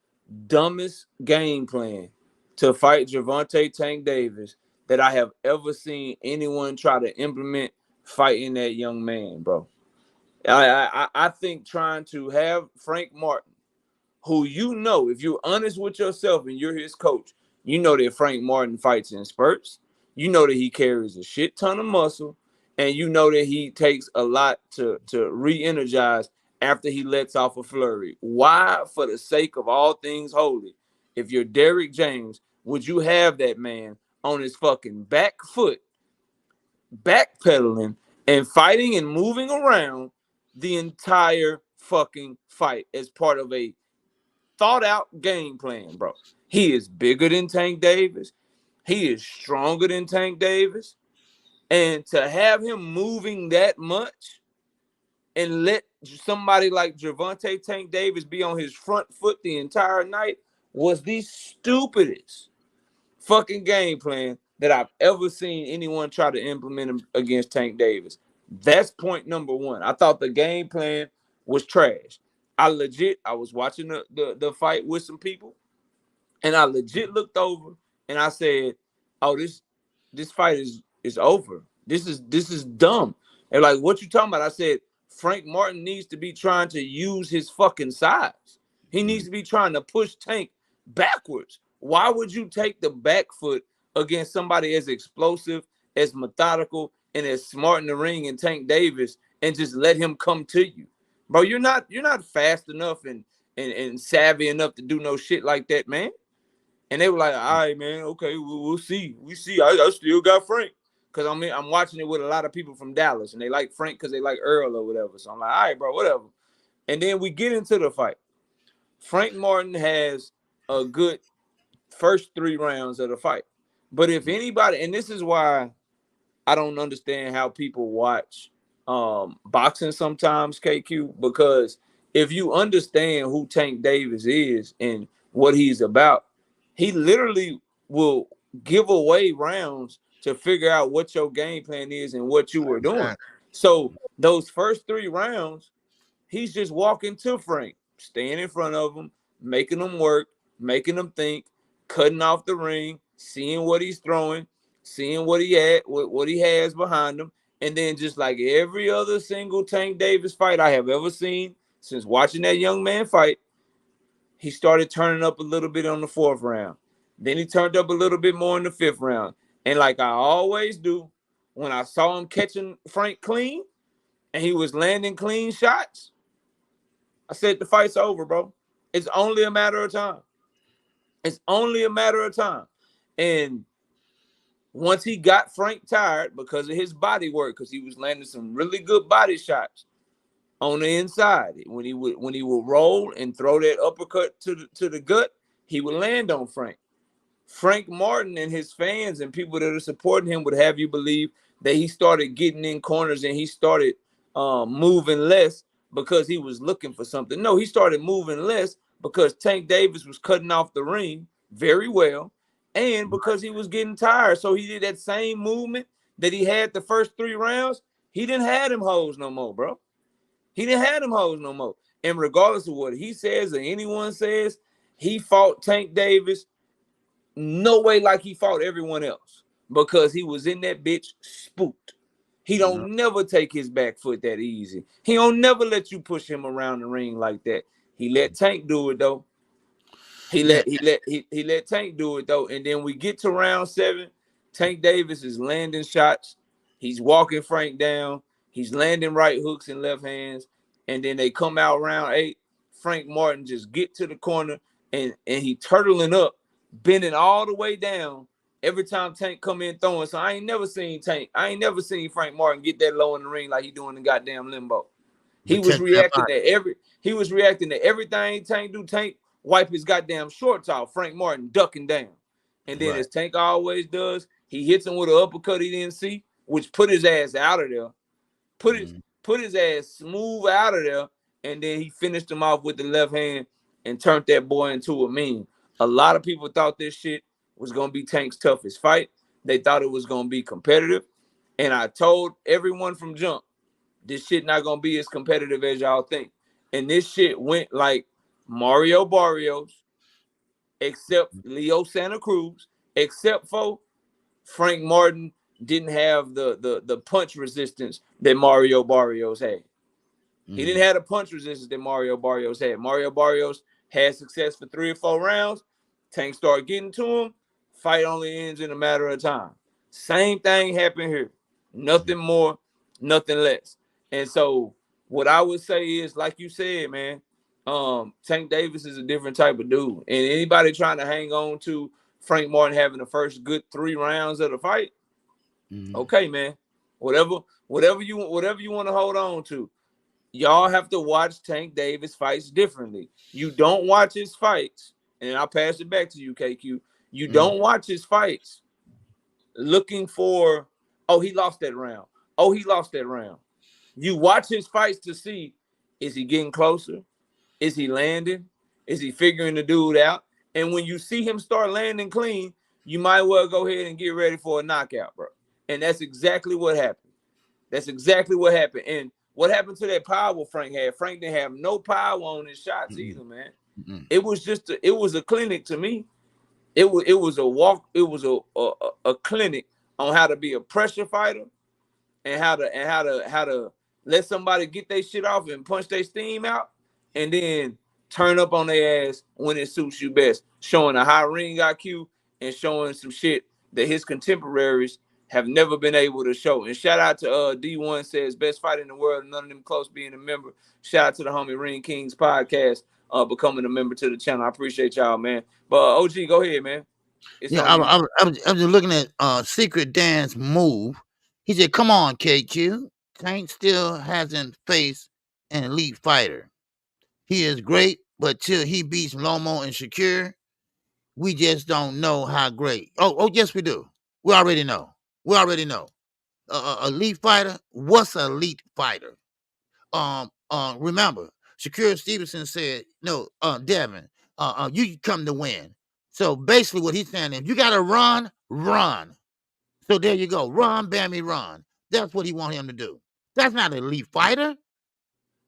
dumbest game plan to fight Gervonta Tank Davis that I have ever seen anyone try to implement fighting that young man, bro. I think trying to have Frank Martin, who if you're honest with yourself and you're his coach, you know that Frank Martin fights in spurts. You know that he carries a shit ton of muscle, and you know that he takes a lot to re-energize after he lets off a flurry. Why, for the sake of all things holy, if you're Derrick James, would you have that man on his fucking back foot backpedaling and fighting and moving around the entire fucking fight as part of a thought out game plan, bro? He is bigger than Tank Davis. He is stronger than Tank Davis. And to have him moving that much and let somebody like Gervonta Tank Davis be on his front foot the entire night was the stupidest fucking game plan that I've ever seen anyone try to implement against Tank Davis. That's point number one. I thought the game plan was trash. I was watching the fight with some people, and I legit looked over and I said, "Oh, this fight is over. This is dumb." And like, what you talking about? I said, Frank Martin needs to be trying to use his fucking size. He needs to be trying to push Tank backwards. Why would you take the back foot against somebody as explosive, as methodical, and as smart in the ring and Tank Davis and just let him come to you? Bro, you're not fast enough and savvy enough to do no shit like that, man. And they were like, all right, man, okay, we'll see. We see. I still got Frank. Because I'm watching it with a lot of people from Dallas, and they like Frank because they like Earl or whatever. So I'm like, all right, bro, whatever. And then we get into the fight. Frank Martin has a good first 3 rounds of the fight. But if anybody, and this is why I don't understand how people watch boxing sometimes, KQ, because if you understand who Tank Davis is and what he's about, he literally will give away rounds to figure out what your game plan is and what you were doing. So those first 3 rounds, he's just walking to Frank, staying in front of him, making him work, making him think, cutting off the ring, seeing what he's throwing, seeing what he has behind him, and then just like every other single Tank Davis fight I have ever seen since watching that young man fight, he started turning up a little bit on the 4th round. Then he turned up a little bit more in the 5th round. And like I always do, when I saw him catching Frank clean and he was landing clean shots, I said the fight's over, bro. It's only a matter of time. It's only a matter of time. And once he got Frank tired because of his body work, because he was landing some really good body shots on the inside. When he would roll and throw that uppercut to the gut, he would land on Frank. Frank Martin and his fans and people that are supporting him would have you believe that he started getting in corners and he started moving less because he was looking for something. No, he started moving less because Tank Davis was cutting off the ring very well and because he was getting tired. So he did that same movement that he had the first 3 rounds. He didn't have them hoes no more, bro. He didn't have them hoes no more. And regardless of what he says or anyone says, he fought Tank Davis no way like he fought everyone else because he was in that bitch spooked. He don't never take his back foot that easy. He don't never let you push him around the ring like that. He let Tank do it though. He let Tank do it though. And then we get to round 7. Tank Davis is landing shots. He's walking Frank down. He's landing right hooks and left hands. And then they come out round 8. Frank Martin just get to the corner and he turtling up, bending all the way down every time Tank come in throwing. So I ain't never seen Frank Martin get that low in the ring like he doing the goddamn limbo. He was reacting to everything Tank do. Tank wipe his goddamn shorts off. Frank Martin ducking down. And then as Tank always does, he hits him with an uppercut he didn't see, which put his ass out of there. Put his ass smooth out of there. And then he finished him off with the left hand and turned that boy into a meme. A lot of people thought this shit was going to be Tank's toughest fight. They thought it was going to be competitive. And I told everyone from jump, this shit not going to be as competitive as y'all think. And this shit went like Mario Barrios, except Leo Santa Cruz, except for Frank Martin didn't have the punch resistance that Mario Barrios had. He didn't have the punch resistance that Mario Barrios had. Mario Barrios had success for 3 or 4 rounds. Tank started getting to him. Fight only ends in a matter of time. Same thing happened here. Nothing more, nothing less. And so what I would say is, like you said, man, Tank Davis is a different type of dude. And anybody trying to hang on to Frank Martin having the first good 3 rounds of the fight, okay, man. Whatever you want to hold on to. Y'all have to watch Tank Davis fights differently. You don't watch his fights, and I'll pass it back to you, KQ. You don't watch his fights looking for, oh, he lost that round. Oh, he lost that round. You watch his fights to see, is he getting closer? Is he landing? Is he figuring the dude out? And when you see him start landing clean, you might well go ahead and get ready for a knockout, bro. And that's exactly what happened. That's exactly what happened. And what happened to that power Frank had? Frank didn't have no power on his shots either, man. It was just a clinic to me. It was a clinic on how to be a pressure fighter and how to let somebody get their shit off and punch their steam out and then turn up on their ass when it suits you best, showing a high ring IQ and showing some shit that his contemporaries have never been able to show. And shout out to D1 says best fight in the world, none of them close being a member. Shout out to the homie Ring Kings podcast, becoming a member to the channel. I appreciate y'all, man. But OG, go ahead, man. I'm just looking at Secret Dan's move. He said, "Come on, KQ. Tank still hasn't faced an elite fighter. He is great, but till he beats Lomo and Shakir, we just don't know how great. Oh, yes, we do. We already know. Elite fighter. What's an elite fighter? Remember, Shakir Stevenson said, no, Devin, you come to win. So basically what he's saying is, you got to run. So there you go. Run, Bammy, run. That's what he want him to do. That's not an elite fighter.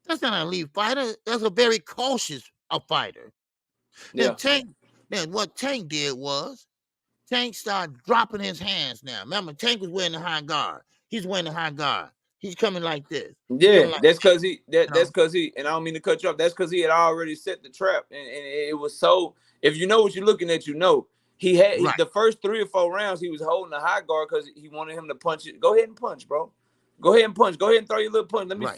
That's not an elite fighter. That's a very cautious fighter. Yeah. Then what Tank did was, Tank started dropping his hands now. Remember, Tank was wearing the high guard. He's wearing the high guard. He's coming like this. Yeah, that's because he, and I don't mean to cut you off. That's because he had already set the trap, and it was so. If you know what you're looking at, you know Right. The first 3 or 4 rounds he was holding a high guard because he wanted him to punch it. Go ahead and punch, bro. Go ahead and punch. Go ahead and throw your little punch. Let me Right.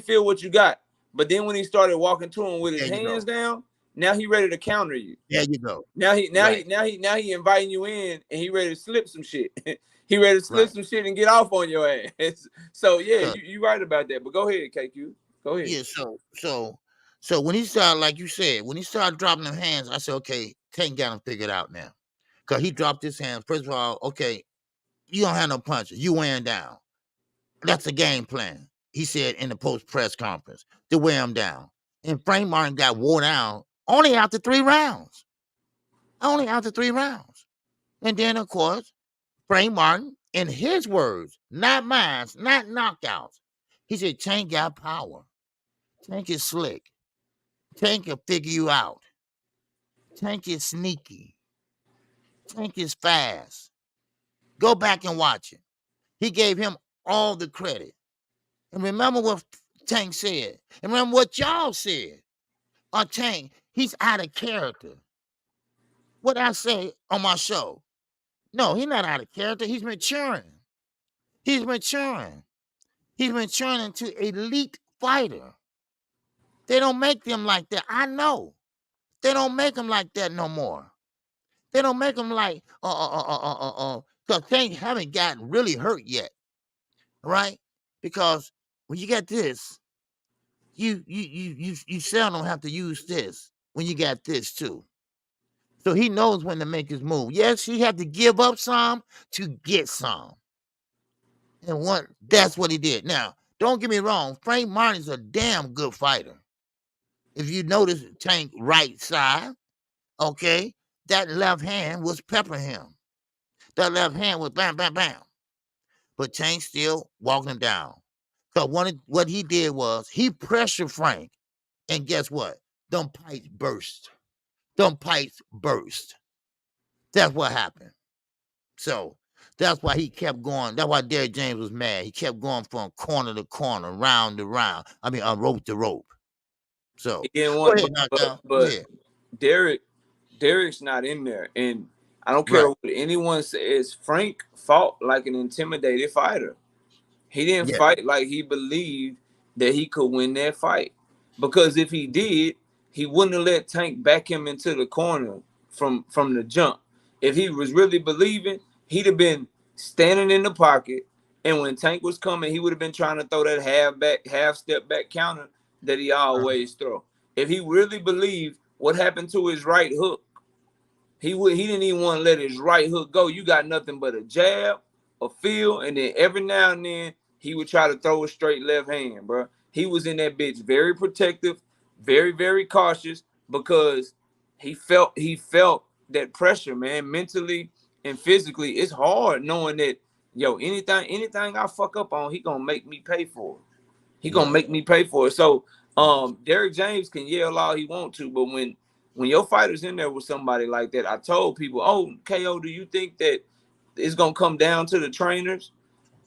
feel what you got. But then when he started walking to him with his There you hands go. down, now he ready to counter you. There you go. Now he Right. inviting you in, and he ready to slip some shit. He ready to slip Right. some shit and get off on your ass. So yeah, So, you right about that. But go ahead, KQ. Go ahead. yeah. So when he started, like you said, when he started dropping them hands, I said, okay, Tank got him figured out now. Because he dropped his hands. First of all, okay, you don't have no punches. You wearing down. That's a game plan. He said in the post press conference to wear him down. And Frank Martin got wore down only after 3 rounds. Only after 3 rounds. And then, of course, Frank Martin, in his words, not mine, not knockouts. He said, Tank got power. Tank is slick. Tank will figure you out. Tank is sneaky. Tank is fast. Go back and watch it. He gave him all the credit. And remember what Tank said. And remember what y'all said. On Tank, he's out of character. What I say on my show. No, he's not out of character. He's maturing. He's maturing. He's maturing into elite fighter. They don't make them like that. I know. They don't make them like that no more. They don't make them like because Tank haven't gotten really hurt yet, right? Because when you get this, you seldom have to use this when you got this too. So he knows when to make his move. Yes, he had to give up some to get some. And that's what he did. Now, don't get me wrong, Frank Martin's a damn good fighter. If you notice Tank right side, okay, that left hand was peppering him. That left hand was bam, bam, bam. But Tank still walking him down. So what he did was he pressured Frank. And guess what? Them pipes burst. Them pipes burst. That's what happened. So that's why he kept going. That's why Derrick James was mad. He kept going from corner to corner, round to round. I mean, rope to rope. So He didn't go want, ahead, but yeah. Derrick's not in there, and I don't care Right. what anyone says. Frank fought like an intimidated fighter. He didn't Yeah. fight like he believed that he could win that fight. Because if he did, he wouldn't have let Tank back him into the corner from the jump. If he was really believing, he'd have been standing in the pocket, and when Tank was coming, he would have been trying to throw that half step back counter that he always throw. If he really believed what happened to his right hook, he didn't even want to let his right hook go. You got nothing but a jab, a feel, and then every now and then he would try to throw a straight left hand, bro. He was in that bitch very protective, very, very cautious because he felt that pressure, man, mentally and physically. It's hard knowing that, yo, anything I fuck up on, he gonna make me pay for it. He gonna make me pay for it. So Derrick James can yell all he want to, but when your fighter's in there with somebody like that, I told people, oh, KO, do you think that it's gonna come down to the trainers?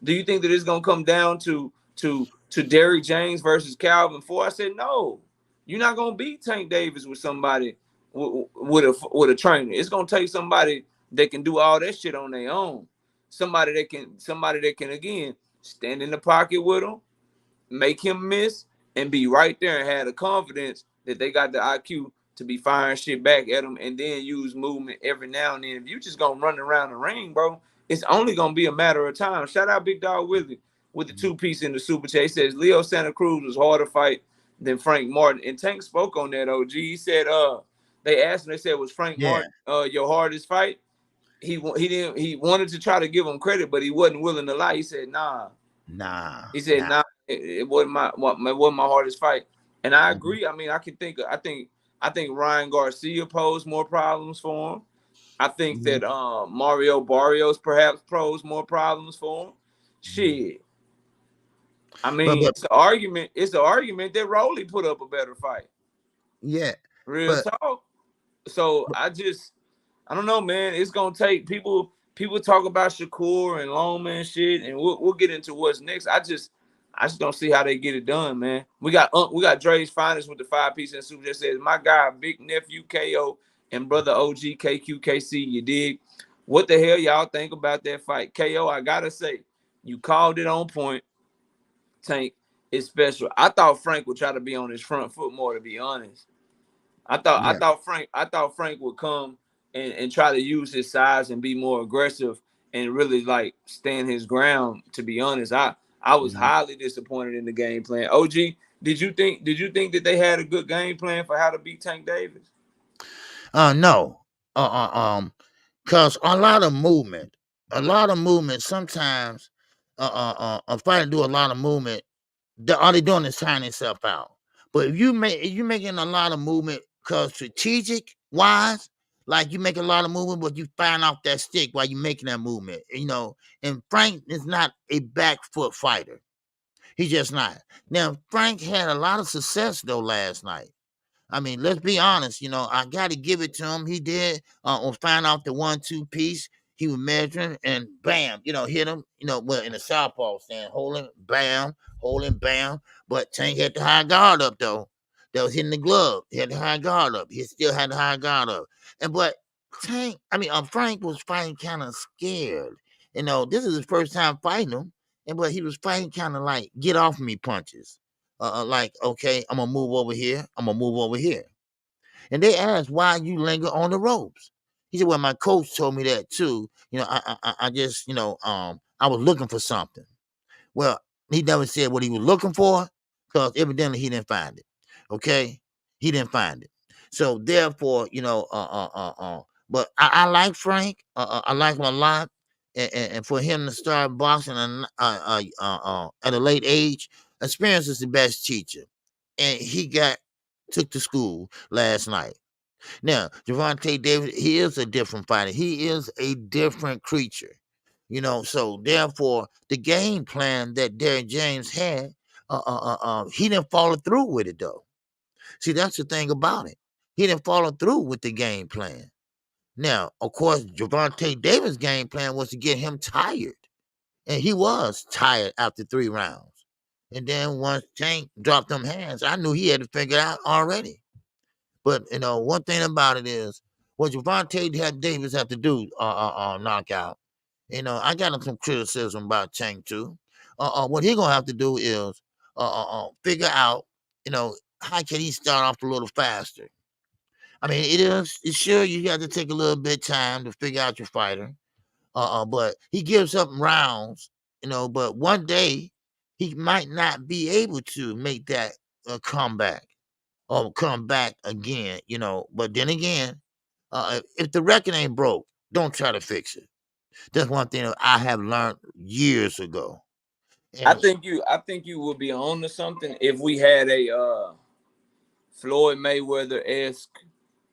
Do you think that it's gonna come down to Derrick James versus Calvin Ford? I said, no, you're not gonna beat Tank Davis with somebody with a trainer. It's gonna take somebody that can do all that shit on their own. Somebody that can again stand in the pocket with him, make him miss, and be right there and have the confidence that they got the IQ to be firing shit back at him, and then use movement every now and then. If you just gonna run around the ring, bro, it's only gonna be a matter of time. Shout out Big Dog Willie with the 2-piece in the super chat. He says Leo Santa Cruz was harder fight than Frank Martin. And Tank spoke on that, OG. He said, they asked him, they said, was Frank Martin your hardest fight? He wanted to try to give him credit, but he wasn't willing to lie. He said, nah. He said, nah, it wasn't my hardest fight. And I agree. I mean, I think Ryan Garcia posed more problems for him. I think that Mario Barrios perhaps posed more problems for him. Shit. I mean, it's an argument. It's an argument that Rolly put up a better fight. Yeah. Real talk. So I don't know, man. It's gonna take people talk about Shakur and Loma and shit, and we'll get into what's next. I just don't see how they get it done, man. We got Dre's finest with the 5-piece and super that says my guy, big nephew KO and brother OG KQKC. You dig? What the hell y'all think about that fight? KO, I gotta say, you called it on point. Tank is special. I thought Frank would try to be on his front foot more, to be honest. Yeah. I thought Frank would come and try to use his size and be more aggressive and really like stand his ground. To be honest, I was Mhm. highly disappointed in the game plan. OG, did you think that they had a good game plan for how to beat Tank Davis? No. Cause a lot of movement. Sometimes, a fighter do a lot of movement. All they doing is trying themselves out. But if you making a lot of movement, cause strategic wise, like you make a lot of movement, but you find off that stick while you making that movement. And Frank is not a back foot fighter. He's just not. Now Frank had a lot of success though last night. I mean, let's be honest. I got to give it to him. He did on find out the 1-2 piece. He was measuring and bam, hit him. Well in the southpaw stand, hold him, bam. But Tank had the high guard up though. That was hitting the glove. He had the high guard up. He still had the high guard up. But Frank was fighting kind of scared. This is his first time fighting him, but he was fighting kind of like get off me punches. Like, okay, I'm gonna move over here. I'm gonna move over here. And they asked why you linger on the ropes. He said, "Well, my coach told me that too. I just, I was looking for something." Well, he never said what he was looking for because evidently he didn't find it. Okay, he didn't find it. So therefore, but I like Frank. I like him a lot. And for him to start boxing at a late age, experience is the best teacher. And he took to school last night. Now, Gervonta Davis, he is a different fighter. He is a different creature. So therefore, the game plan that Derrick James had, he didn't follow through with it though. See, that's the thing about it. He didn't follow through with the game plan. Now, of course, Gervonta Davis' game plan was to get him tired. And he was tired after 3 rounds. And then once Tank dropped them hands, I knew he had to figure it out already. But one thing about it is what Gervonta Davis have to do, knockout. I got him some criticism about Tank too. What he gonna have to do is figure out, how can he start off a little faster. I mean, it's sure you got to take a little bit of time to figure out your fighter. But he gives up rounds, but one day he might not be able to make that comeback or come back again, But then again, if the record ain't broke, don't try to fix it. That's one thing that I have learned years ago. I And think you would be on to something if we had a Floyd Mayweather esque,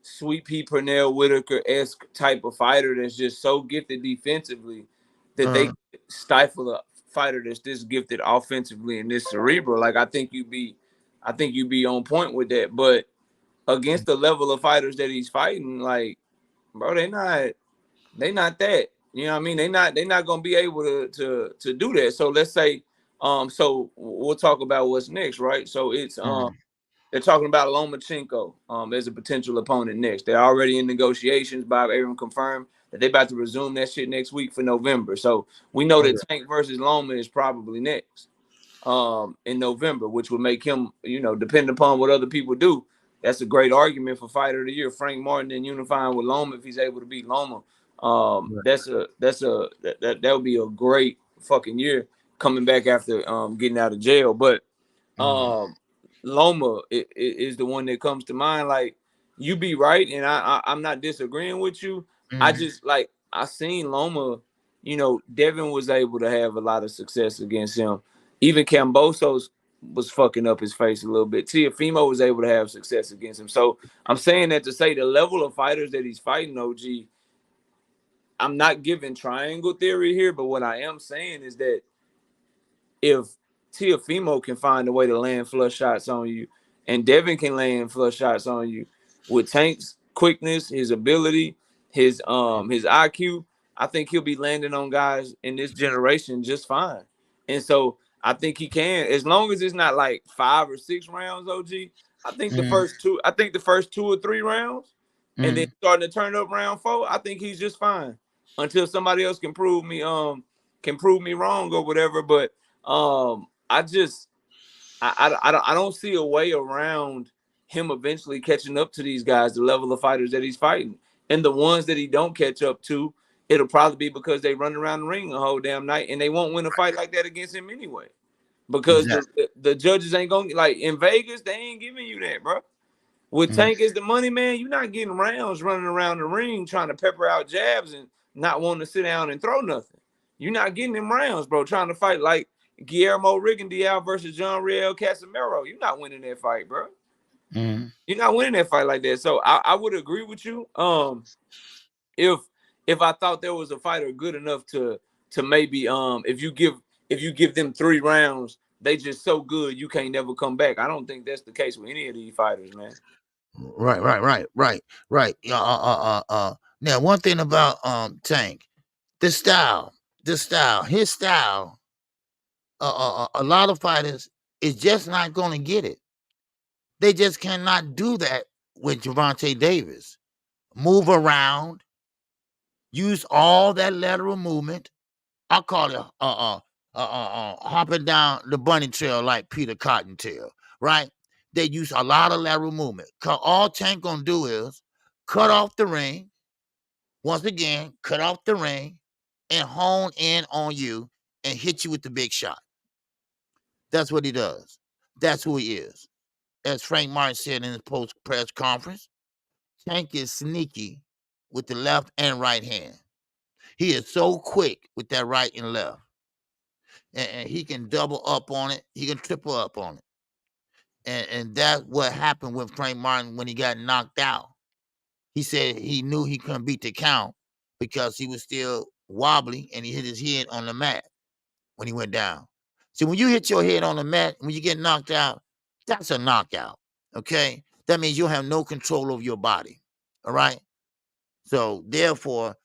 Sweet Pea Pernell Whitaker esque type of fighter that's just so gifted defensively that they uh, stifle a fighter that's this gifted offensively and this cerebral. Like I think you'd be on point with that. But against the level of fighters that he's fighting, like, bro, they not that. You know what I mean? They not gonna be able to do that. So let's say, so we'll talk about what's next, right? So it's mm, they're talking about Lomachenko as a potential opponent next. They're already in negotiations. Bob Arum confirmed that they're about to resume that shit next week for November. So we know that okay. Tank versus Loma is probably next in November, which would make him, depending upon what other people do, that's a great argument for fighter of the year. Frank Martin then unifying with Loma if he's able to beat Loma. Right. That would be a great fucking year coming back after getting out of jail. But Mm, Loma is the one that comes to mind. Like, you be right, and I'm not disagreeing with you. I mm, just like I seen Loma. Devin was able to have a lot of success against him. Even Cambosos was fucking up his face a little bit. Tiafimo was able to have success against him. So I'm saying that to say the level of fighters that he's fighting, OG. I'm not giving triangle theory here, but what I am saying is that if Tiafimo can find a way to land flush shots on you, and Devin can land flush shots on you with Tank's quickness, his ability, his IQ, I think he'll be landing on guys in this generation just fine. And so I think he can, as long as it's not like 5 or 6 rounds, OG. I think the mm, first two or three rounds, and then starting to turn up round 4, I think he's just fine until somebody else can prove me wrong or whatever. But I don't see a way around him eventually catching up to these guys, the level of fighters that he's fighting. And the ones that he don't catch up to, it'll probably be because they run around the ring a whole damn night, and they won't win a fight like that against him anyway. Because the judges ain't gonna, like in Vegas, they ain't giving you that, bro. With Tank as the money man, you're not getting rounds running around the ring trying to pepper out jabs and not wanting to sit down and throw nothing. You're not getting them rounds, bro. Trying to fight like Guillermo Rigondeaux versus Jean-Riel Casimero. You're not winning that fight, bro. You're not winning that fight like that. So I would agree with you. If I thought there was a fighter good enough to maybe if you give them 3 rounds, they just so good you can't never come back. I don't think that's the case with any of these fighters, man. Right. Now, one thing about Tank, his style, a lot of fighters is just not going to get it. They just cannot do that with Gervonta Davis. Move around, use all that lateral movement. I call it hopping down the bunny trail like Peter Cottontail, right? They use a lot of lateral movement. All Tank gonna do is cut off the ring. Once again, cut off the ring and hone in on you and hit you with the big shot. That's what he does. That's who he is. As Frank Martin said in his post-press conference, Tank is sneaky with the left and right hand. He is so quick with that right and left. And he can double up on it. He can triple up on it. And that's what happened with Frank Martin when he got knocked out. He said he knew he couldn't beat the count because he was still wobbly and he hit his head on the mat when he went down. So when you hit your head on the mat, when you get knocked out, that's a knockout, okay? That means you'll have no control over your body, all right? So therefore,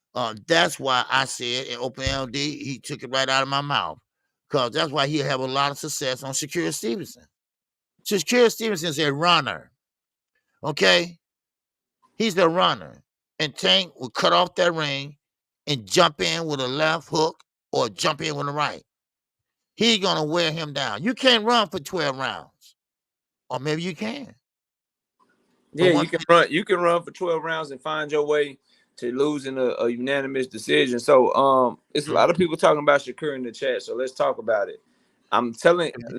that's why I said in Open LD, he took it right out of my mouth, because that's why he'll have a lot of success on Shakur Stevenson. Shakur Stevenson's a runner, okay? He's the runner. And Tank will cut off that ring and jump in with a left hook or jump in with a right. He's going to wear him down. You can't run for 12 rounds. Or maybe you can. Yeah, you can run for 12 rounds and find your way to losing a unanimous decision. So it's a lot of people talking about Shakur in the chat, so let's talk about it.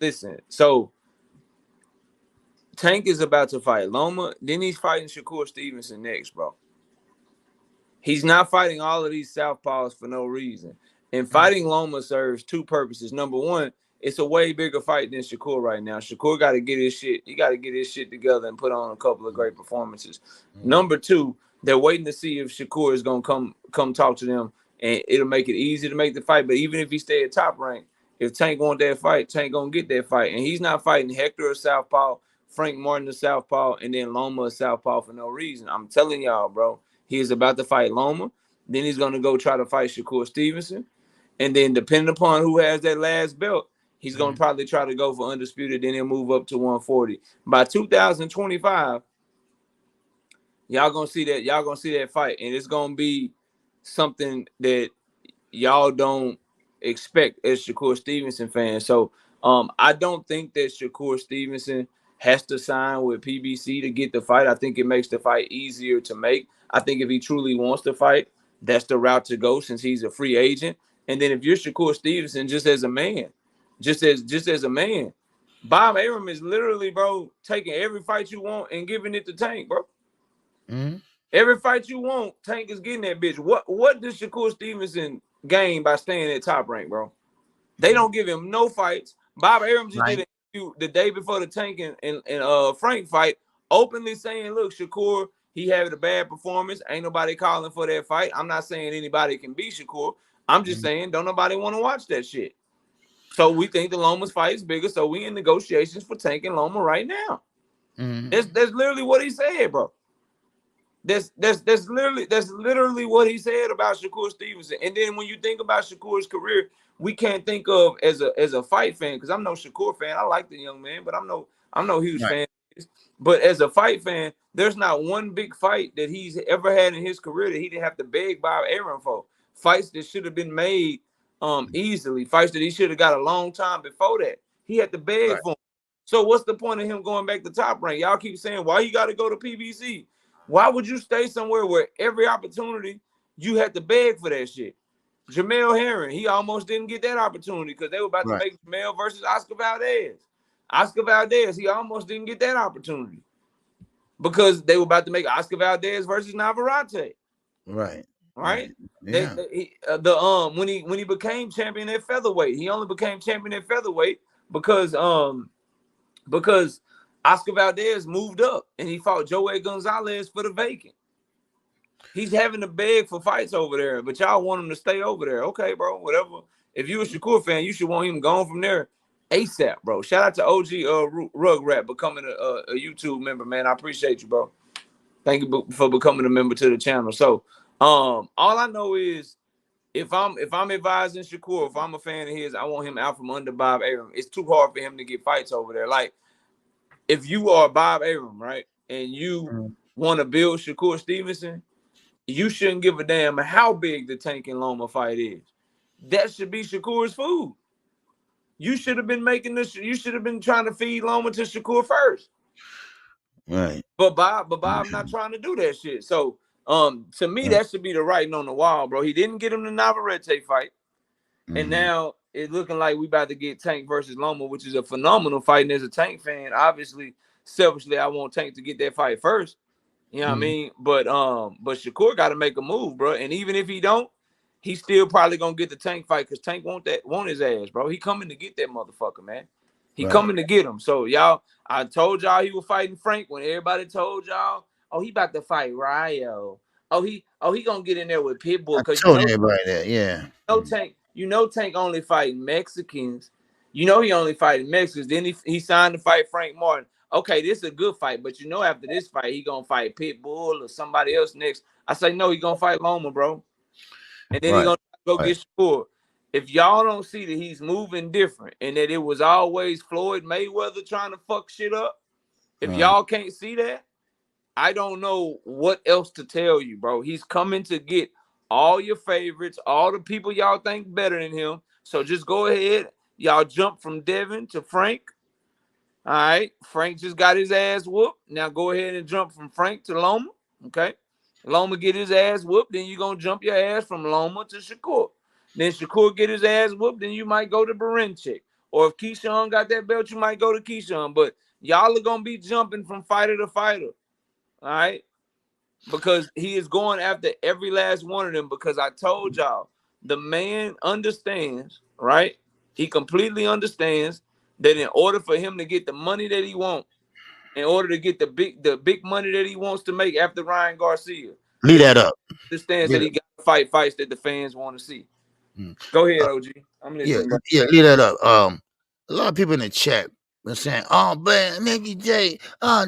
Listen, so Tank is about to fight Loma, then he's fighting Shakur Stevenson next, bro. He's not fighting all of these southpaws for no reason. And fighting Loma serves 2 purposes. Number one, it's a way bigger fight than Shakur right now. Shakur got to get his shit. He got to get his shit together and put on a couple of great performances. Number 2, they're waiting to see if Shakur is gonna come talk to them, and it'll make it easy to make the fight. But even if he stay at top rank, if Tank want that fight, Tank gonna get that fight. And he's not fighting Hector or southpaw, Frank Martin or southpaw, and then Loma or southpaw for no reason. I'm telling y'all, bro. He is about to fight Loma. Then he's gonna go try to fight Shakur Stevenson. And then depending upon who has that last belt, he's going to probably try to go for undisputed. Then he'll move up to 140. By 2025, y'all going to see that. Y'all going to see that fight. And it's going to be something that y'all don't expect as Shakur Stevenson fans. So I don't think that Shakur Stevenson has to sign with PBC to get the fight. I think it makes the fight easier to make. I think if he truly wants to fight, that's the route to go since he's a free agent. And then if you're Shakur Stevenson, just as a man, Bob Arum is literally, bro, taking every fight you want and giving it to Tank, bro. Every fight you want, Tank is getting that bitch. What does Shakur Stevenson gain by staying at top rank, bro? They don't give him no fights. Bob Arum just did an interview the day before the Tank and Frank fight, openly saying, look, Shakur, he had a bad performance. Ain't nobody calling for that fight. I'm not saying anybody can beat Shakur. I'm just saying don't nobody want to watch that shit. So we think the Loma's fight is bigger. So we in negotiations for Tank and Loma right now. That's literally what he said, bro. That's literally what he said about Shakur Stevenson. And then when you think about Shakur's career, we can't think of as a fight fan, because I'm no Shakur fan. I like the young man, but I'm no huge fan. But as a fight fan, There's not one big fight that he's ever had in his career that he didn't have to beg Bob Arum for. Fights that should have been made easily. Fights that he should have got a long time before that. He had to beg for them. So what's the point of him going back to Top Rank? Y'all keep saying, why you got to go to PBC? Why would you stay somewhere where every opportunity you had to beg for that shit? Jamel Herring, he almost didn't get that opportunity because they were about to make Jamel versus Oscar Valdez. Oscar Valdez, he almost didn't get that opportunity because they were about to make Oscar Valdez versus Navarrete. Right. Yeah. When he became champion at featherweight, he only became champion at featherweight because Oscar Valdez moved up and he fought Joey Gonzalez for the vacant. He's having to beg for fights over there, but y'all want him to stay over there. Okay, bro, whatever. If you're a Shakur fan, you should want him gone from there ASAP, bro. Shout out to OG Rugrat becoming a YouTube member, man. I appreciate you, bro. Thank you for becoming a member to the channel. So, all I know is if I'm advising Shakur, if I'm a fan of his, I want him out from under Bob Arum. It's too hard for him to get fights over there. Like, if you are Bob Arum, right, and you want to build Shakur Stevenson, you shouldn't give a damn how big the Tank and Loma fight is. That should be Shakur's food. You should have been making this. You should have been trying to feed Loma to Shakur first. Right. But Bob not trying to do that shit. So to me, that should be the writing on the wall, bro. He didn't get him the Navarrete fight. And now it's looking like we about to get Tank versus Loma, which is a phenomenal fight. And as a Tank fan, obviously, selfishly, I want Tank to get that fight first. You know what I mean? But Shakur got to make a move, bro. And even if he don't, he's still probably gonna get the Tank fight because Tank want his ass, bro. He coming to get that motherfucker, man. He coming to get him. So y'all, I told y'all he was fighting Frank when everybody told y'all, oh, he about to fight Ryo. Oh, he gonna get in there with Pitbull. Because told everybody that, yeah. Tank, Tank only fighting Mexicans. He only fighting Mexicans. Then he signed to fight Frank Martin. Okay, this is a good fight, but after this fight, he gonna fight Pitbull or somebody else next. I say no, he gonna fight Loma, bro. And then he gonna go get Shakur. If y'all don't see that he's moving different and that it was always Floyd Mayweather trying to fuck shit up, if y'all can't see that, I don't know what else to tell you, bro. He's coming to get all your favorites, all the people y'all think better than him. So just go ahead. Y'all jump from Devin to Frank. All right. Frank just got his ass whooped. Now go ahead and jump from Frank to Loma. Okay. Loma get his ass whooped. Then you're going to jump your ass from Loma to Shakur. Then Shakur get his ass whooped. Then you might go to Barinchik. Or if Keyshawn got that belt, you might go to Keyshawn. But y'all are going to be jumping from fighter to fighter. All right. Because he is going after every last one of them. Because I told y'all, the man understands, right? He completely understands that in order for him to get the money that he wants, in order to get the big money that he wants to make after Ryan Garcia, leave that up. Understands that he got to fight fights that the fans want to see. Go ahead, OG. I'm listening. Leave that up. A lot of people in the chat were saying, "Oh man, Nick J, I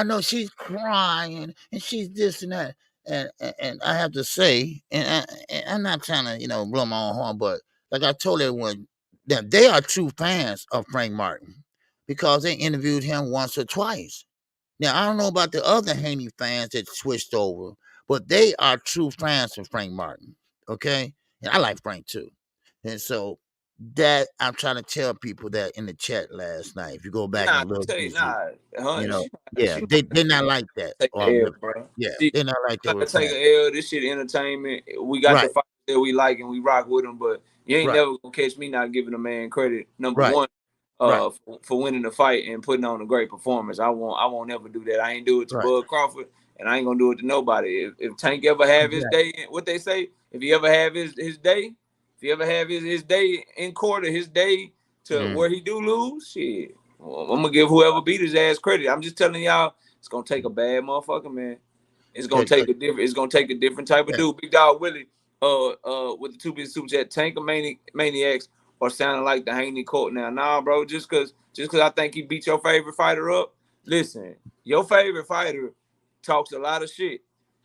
know she's crying and she's this and that." And I have to say, and I'm not trying to blow my own horn, but like I told everyone, that they are true fans of Frank Martin because they interviewed him once or twice. Now I don't know about the other Haney fans that switched over, but they are true fans of Frank Martin. Okay, and I like Frank too, and so that I'm trying to tell people that in the chat last night. If you go back and look, they're not like that. They're not like that. Take an L. This shit entertainment. We got the fight that we like and we rock with them, but you ain't never gonna catch me not giving a man credit. Number one, for winning the fight and putting on a great performance. I won't never do that. I ain't do it to Bud Crawford, and I ain't gonna do it to nobody. If Tank ever have his day, what they say, if he ever have his day. If he ever have his day in court or his day to where he do lose, shit, I'm gonna give whoever beat his ass credit. I'm just telling y'all, it's gonna take a bad motherfucker, man. It's gonna take a different type of dude. Big Dog Willie, with the 2-bit super chat, Tank of Maniacs are sounding like the Haney Court now. Nah, bro, just cause I think he beat your favorite fighter up. Listen, your favorite fighter talks a lot of shit.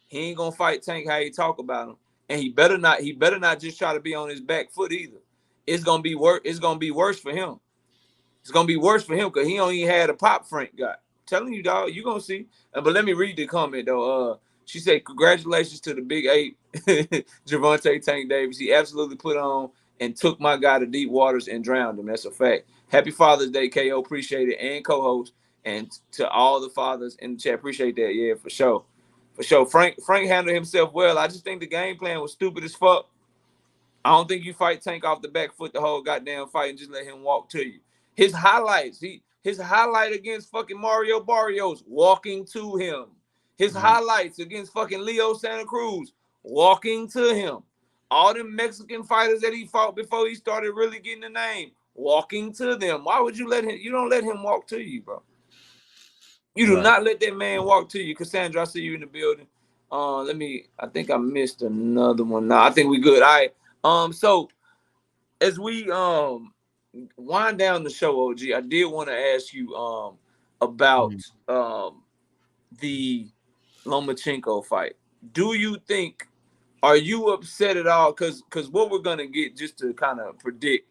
He ain't gonna fight Tank how he talk about him. And he better not just try to be on his back foot either. It's gonna be worse for him. It's gonna be worse for him because he only had a pop Frank got. telling you, dog, you gonna see. But let me read the comment though. She said, "Congratulations to the Big Eight, Gervonta Tank Davis. He absolutely put on and took my guy to deep waters and drowned him. That's a fact. Happy Father's Day, KO. Appreciate it, and co-host, and to all the fathers in the chat. Appreciate that. Yeah, for sure, for sure. Frank handled himself well. I just think the game plan was stupid as fuck. I don't think you fight Tank off the back foot the whole goddamn fight and just let him walk to you. His highlights, his highlight against fucking Mario Barrios, walking to him. His highlights against fucking Leo Santa Cruz, walking to him. All them Mexican fighters that he fought before he started really getting the name, walking to them. Why would you let him? You don't let him walk to you, bro. You do not let that man walk to you. Cassandra, I see you in the building. I think I missed another one. No, I think we good. All right. So as we wind down the show, OG, I did want to ask you about the Lomachenko fight. Do you think, are you upset at all? Because what we're gonna get, just to kind of predict,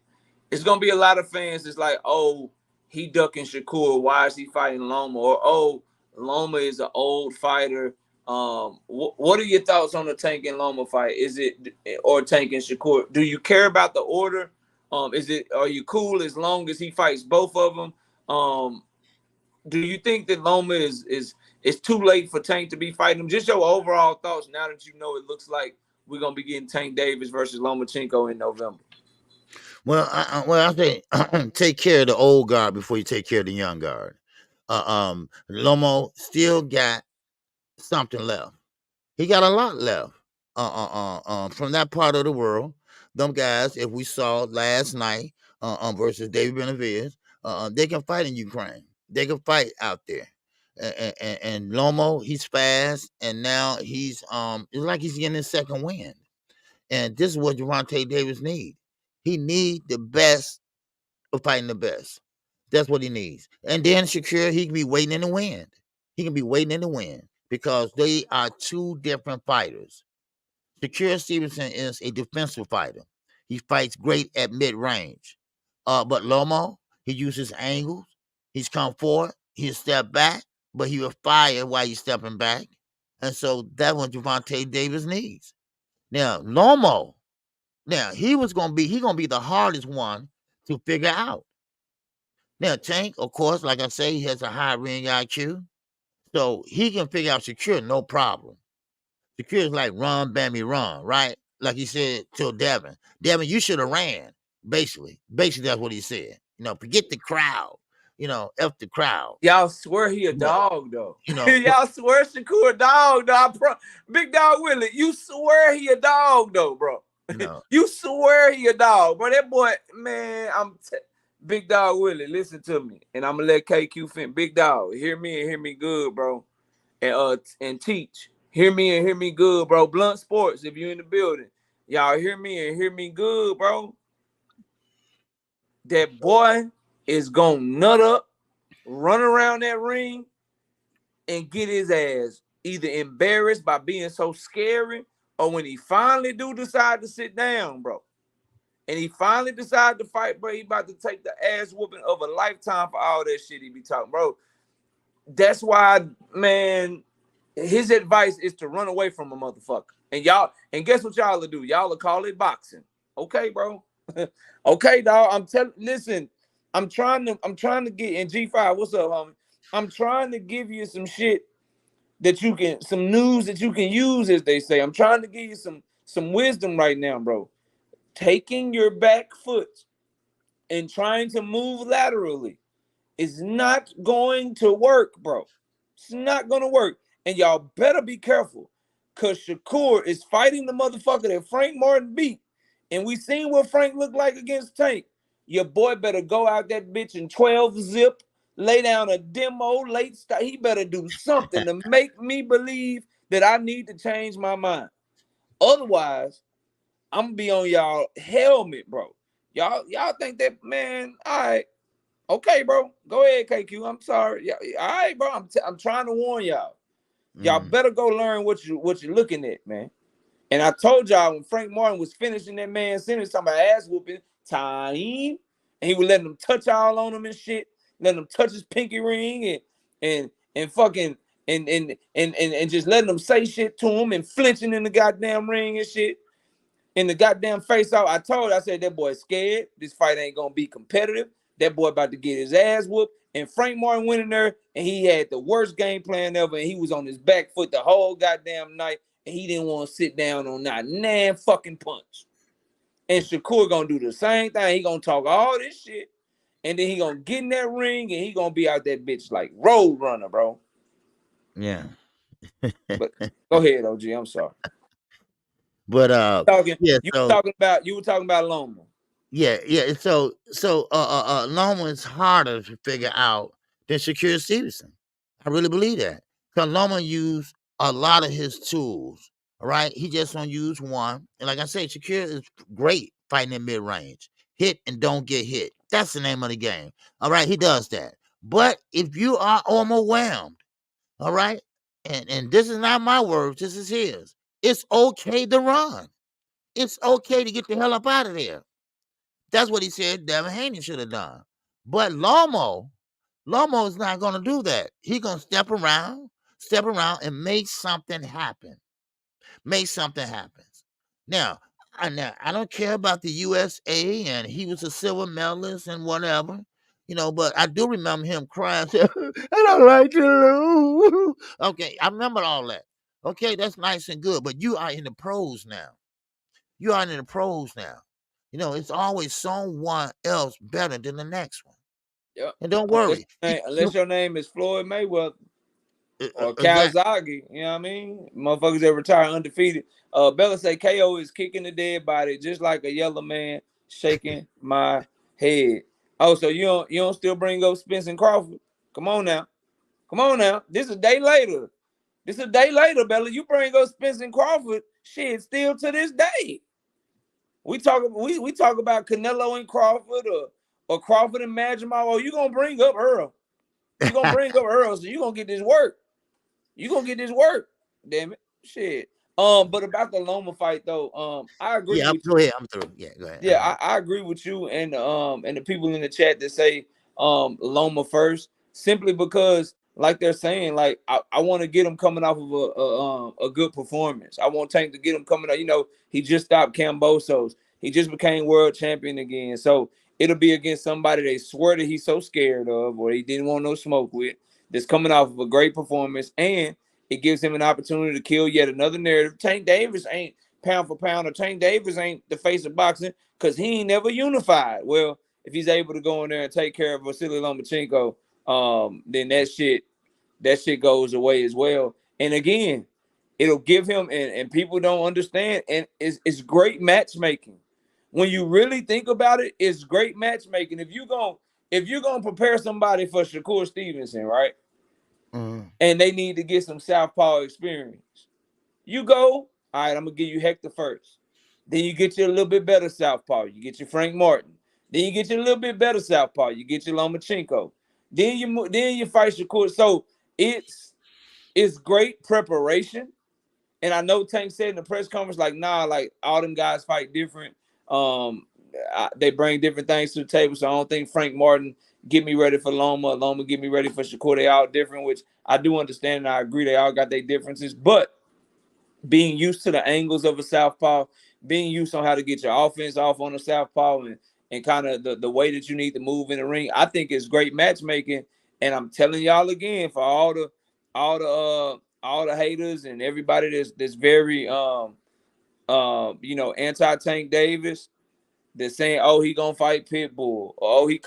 it's gonna be a lot of fans that's like, oh, he ducking Shakur. Why is he fighting Loma? Or oh, Loma is an old fighter. What are your thoughts on the Tank and Loma fight? Is it, or Tank and Shakur? Do you care about the order? Are you cool as long as he fights both of them? Do you think that Loma is too late for Tank to be fighting him? Just your overall thoughts now that you know it looks like we're gonna be getting Tank Davis versus Lomachenko in November. Well, I say take care of the old guard before you take care of the young guard. Lomo still got something left. He got a lot left. From that part of the world, them guys, if we saw last night, versus David Benavidez, they can fight in Ukraine. They can fight out there. And Lomo, he's fast, and now he's it's like he's getting his second win. And this is what Gervonta Davis needs. He needs the best of fighting the best. That's what he needs. And then Shakur, he can be waiting in the wind. He can be waiting in the wind because they are two different fighters. Shakur Stevenson is a defensive fighter. He fights great at mid-range. But Lomo, he uses angles. He's come forward. He'll step back, but he will fire while he's stepping back. And so that's what Gervonta Davis needs. Now, Lomo, he's gonna be the hardest one to figure out. Now, Tank, of course, like I say, he has a high ring IQ. So he can figure out Shakur, no problem. Shakur is like run, Bammy, run, right? Like he said to Devin. Devin, you should have ran. Basically, that's what he said. Forget the crowd. F the crowd. Y'all swear he a dog, though. Y'all swear Shakur a dog, though. Big Dog Willie, you swear he a dog, though, bro. You swear he a dog, bro. That boy, man, Big Dog Willie, listen to me. And I'm going to let KQ fin. Big Dog, hear me and hear me good, bro. And teach. Hear me and hear me good, bro. Blunt Sports, if you're in the building. Y'all hear me and hear me good, bro. That boy is going to nut up, run around that ring, and get his ass either embarrassed by being so scary, or when he finally do decide to sit down, bro, and he finally decided to fight, bro, he about to take the ass whooping of a lifetime for all that shit he be talking, bro. That's why, man, his advice is to run away from a motherfucker. And guess what y'all will do? Y'all will call it boxing. Okay, bro. Okay, dog. Listen, I'm trying to get in G5. What's up, homie? I'm trying to give you some shit that some news that you can use, as they say. I'm trying to give you some wisdom right now, bro. Taking your back foot and trying to move laterally is not going to work, bro. It's not going to work. And y'all better be careful, because Shakur is fighting the motherfucker that Frank Martin beat. And we seen what Frank looked like against Tank. Your boy better go out that bitch in 12 zip, lay down a demo, late start. He better do something to make me believe that I need to change my mind. Otherwise, I'm going to be on y'all helmet, bro. Y'all think that, man, all right. Okay, bro. Go ahead, KQ. I'm sorry. Yeah, all right, bro. I'm trying to warn y'all. Y'all better go learn what you're looking at, man. And I told y'all when Frank Martin was finishing that man's sentence, talking about ass whooping time, and he would let them touch all on him and shit, let them touch his pinky ring and fucking and just letting them say shit to him and flinching in the goddamn ring and shit. In the goddamn face off, I said that boy scared. This fight ain't gonna be competitive. That boy about to get his ass whooped. And Frank Martin went in there and he had the worst game plan ever. And he was on his back foot the whole goddamn night. And he didn't want to sit down on not nan fucking punch. And Shakur gonna do the same thing. He gonna talk all this shit. And then he gonna get in that ring and he gonna be out that bitch like road runner, bro. Yeah. But go ahead, OG. I'm sorry. But You were talking about Loma. Yeah. So Loma is harder to figure out than Shakur Stevenson. I really believe that. Because Loma used a lot of his tools. All right. He just don't use one. And like I say, Shakur is great fighting in mid-range. Hit and don't get hit. That's the name of the game. All right. He does that. But if you are overwhelmed, all right, and this is not my words, this is his. It's okay to run. It's okay to get the hell up out of there. That's what he said Devin Haney should have done. But Lomo is not going to do that. He's going to step around and make something happen. Make something happen. Now, I don't care about the USA and he was a silver medalist and whatever, but I do remember him crying, I don't like to lose. Okay, I remember all that. Okay, that's nice and good, but you are in the pros now. It's always someone else better than the next one. Yep. And don't worry. Unless your name is Floyd Mayweather or Exactly. Kawasaki, you know what I mean? Motherfuckers that retire undefeated. Bella say KO is kicking the dead body just like a yellow man shaking my head. Oh, so you don't still bring up Spence and Crawford? Come on now. This is a day later. Bella. You bring up Spence and Crawford, shit, still to this day. We talk about Canelo and Crawford or Crawford and Madrimal. Oh, you gonna bring up Earl. So you gonna get this work. Damn it. Shit. But about the Loma fight though, I agree with you. Go ahead. I'm through. Yeah, go ahead. Yeah, I agree with you and the people in the chat that say Loma first, simply because like they're saying, like I want to get him coming off of a good performance. I want Tank to get him coming out. He just stopped Cambosos. He just became world champion again. So it'll be against somebody they swear that he's so scared of or he didn't want no smoke with, that's coming off of a great performance, and it gives him an opportunity to kill yet another narrative. Tank Davis ain't pound for pound, or Tank Davis ain't the face of boxing because he ain't never unified. Well, if he's able to go in there and take care of Vasily Lomachenko, then that shit goes away as well. And again, it'll give him, and people don't understand, and it's great matchmaking. When you really think about it, it's great matchmaking. If you're gonna prepare somebody for Shakur Stevenson, right? Mm-hmm. And they need to get some southpaw experience, you go, all right, I'm gonna give you Hector first. Then you get you a little bit better southpaw. You get your Frank Martin. Then you get you a little bit better southpaw. You get your Lomachenko. Then you fight Shakur. So it's great preparation. And I know Tank said in the press conference, like, nah, like all them guys fight different. They bring different things to the table. So I don't think Frank Martin get me ready for Loma get me ready for Shakur. They all different, which I do understand and I agree. They all got their differences, but being used to the angles of a southpaw, being used on how to get your offense off on a southpaw, and kind of the way that you need to move in the ring, I think it's great matchmaking. And I'm telling y'all again, for all the haters and everybody that's very anti Tank Davis, that's saying, oh, he gonna fight Pitbull, or oh, he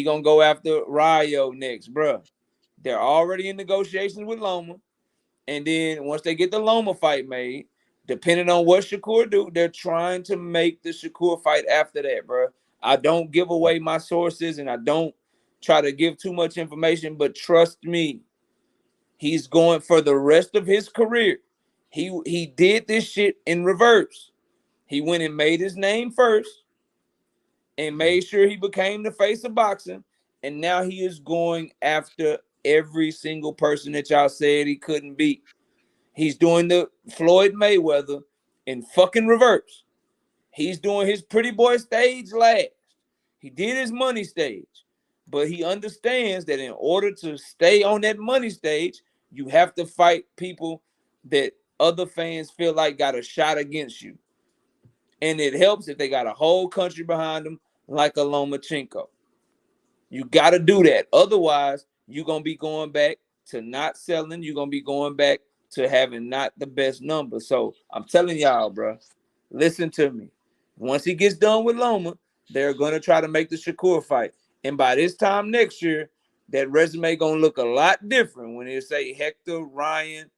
gonna go after Rayo next, bruh. They're already in negotiations with Loma. And then once they get the Loma fight made, depending on what Shakur do, they're trying to make the Shakur fight after that, bro. I don't give away my sources and I don't try to give too much information, but trust me, he's going for the rest of his career. He did this shit in reverse. He went and made his name first and made sure he became the face of boxing. And now he is going after every single person that y'all said he couldn't beat. He's doing the Floyd Mayweather in fucking reverse. He's doing his pretty boy stage last. He did his money stage. But he understands that in order to stay on that money stage, you have to fight people that other fans feel like got a shot against you. And it helps if they got a whole country behind them, like a Lomachenko. You got to do that. Otherwise, you're going to be going back to not selling. You're going to be going back to having not the best number. So I'm telling y'all, bro, listen to me. Once he gets done with Loma, they're going to try to make the Shakur fight. And by this time next year, that resume going to look a lot different when they say Hector, Ryan,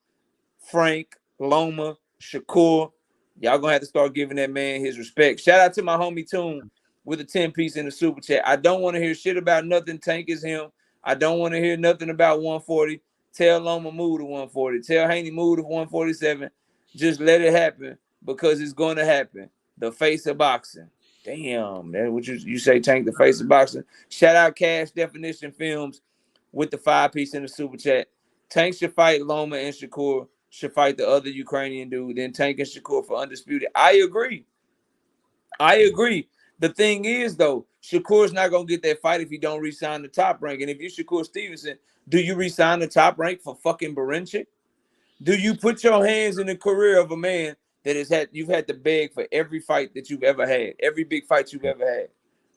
Frank, Loma, Shakur. Y'all gonna have to start giving that man his respect. Shout out to my homie Toon with a 10-piece in the super chat. I don't want to hear shit about nothing. Tank is him. I don't want to hear nothing about 140. Tell Loma move to 140. Tell Haney move to 147. Just let it happen because it's gonna happen. The face of boxing. Damn, that what you say, Tank, the face of boxing. Shout out Cash Definition Films with the 5-piece in the super chat. Tank should fight Loma and Shakur should fight the other Ukrainian dude, then Tank and Shakur for undisputed. I agree. The thing is, though, Shakur's not going to get that fight if he don't re-sign the top rank. And if you're Shakur Stevenson, do you re-sign the top rank for fucking Berincic? Do you put your hands in the career of a man that you've had to beg for every fight that you've ever had, every big fight you've ever had?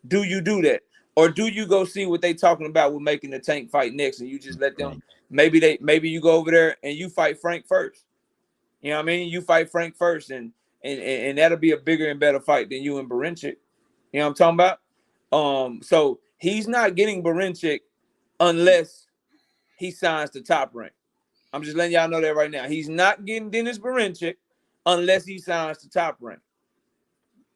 Do you do that? Or do you go see what they talking about with making the Tank fight next and you just let them, maybe you go over there and you fight Frank first. You know what I mean? You fight Frank first and that'll be a bigger and better fight than you and Berincic. You know what I'm talking about? So he's not getting Berincic unless he signs the top rank. I'm just letting y'all know that right now. He's not getting Dennis Berincic unless he signs the top rank.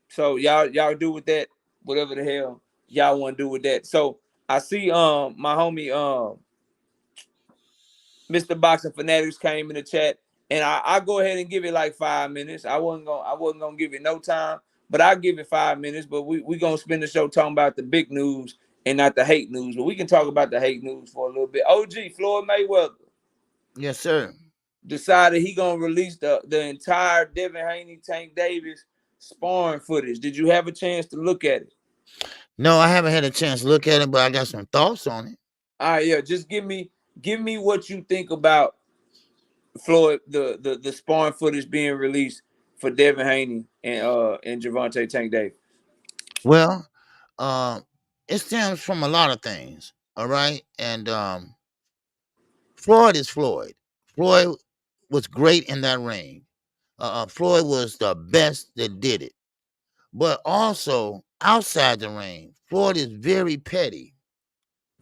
So y'all do with that whatever the hell y'all want to do with that. So I see my homie Mr. Boxing Fanatics came in the chat, and I go ahead and give it like 5 minutes. I wasn't gonna give it no time, but I'll give it 5 minutes. But we gonna spend the show talking about the big news and not the hate news. But we can talk about the hate news for a little bit. OG Floyd Mayweather. Yes, sir. Decided he gonna release the entire Devin Haney Tank Davis sparring footage. Did you have a chance to look at it? No, I haven't had a chance to look at it, but I got some thoughts on it. All right, yeah. Just give me what you think about Floyd, the sparring footage being released for Devin Haney and Gervonta Tank Davis. Well, it stems from a lot of things. All right, and Floyd is Floyd. Floyd was great in that ring. Floyd was the best that did it. But also outside the ring, Floyd is very petty.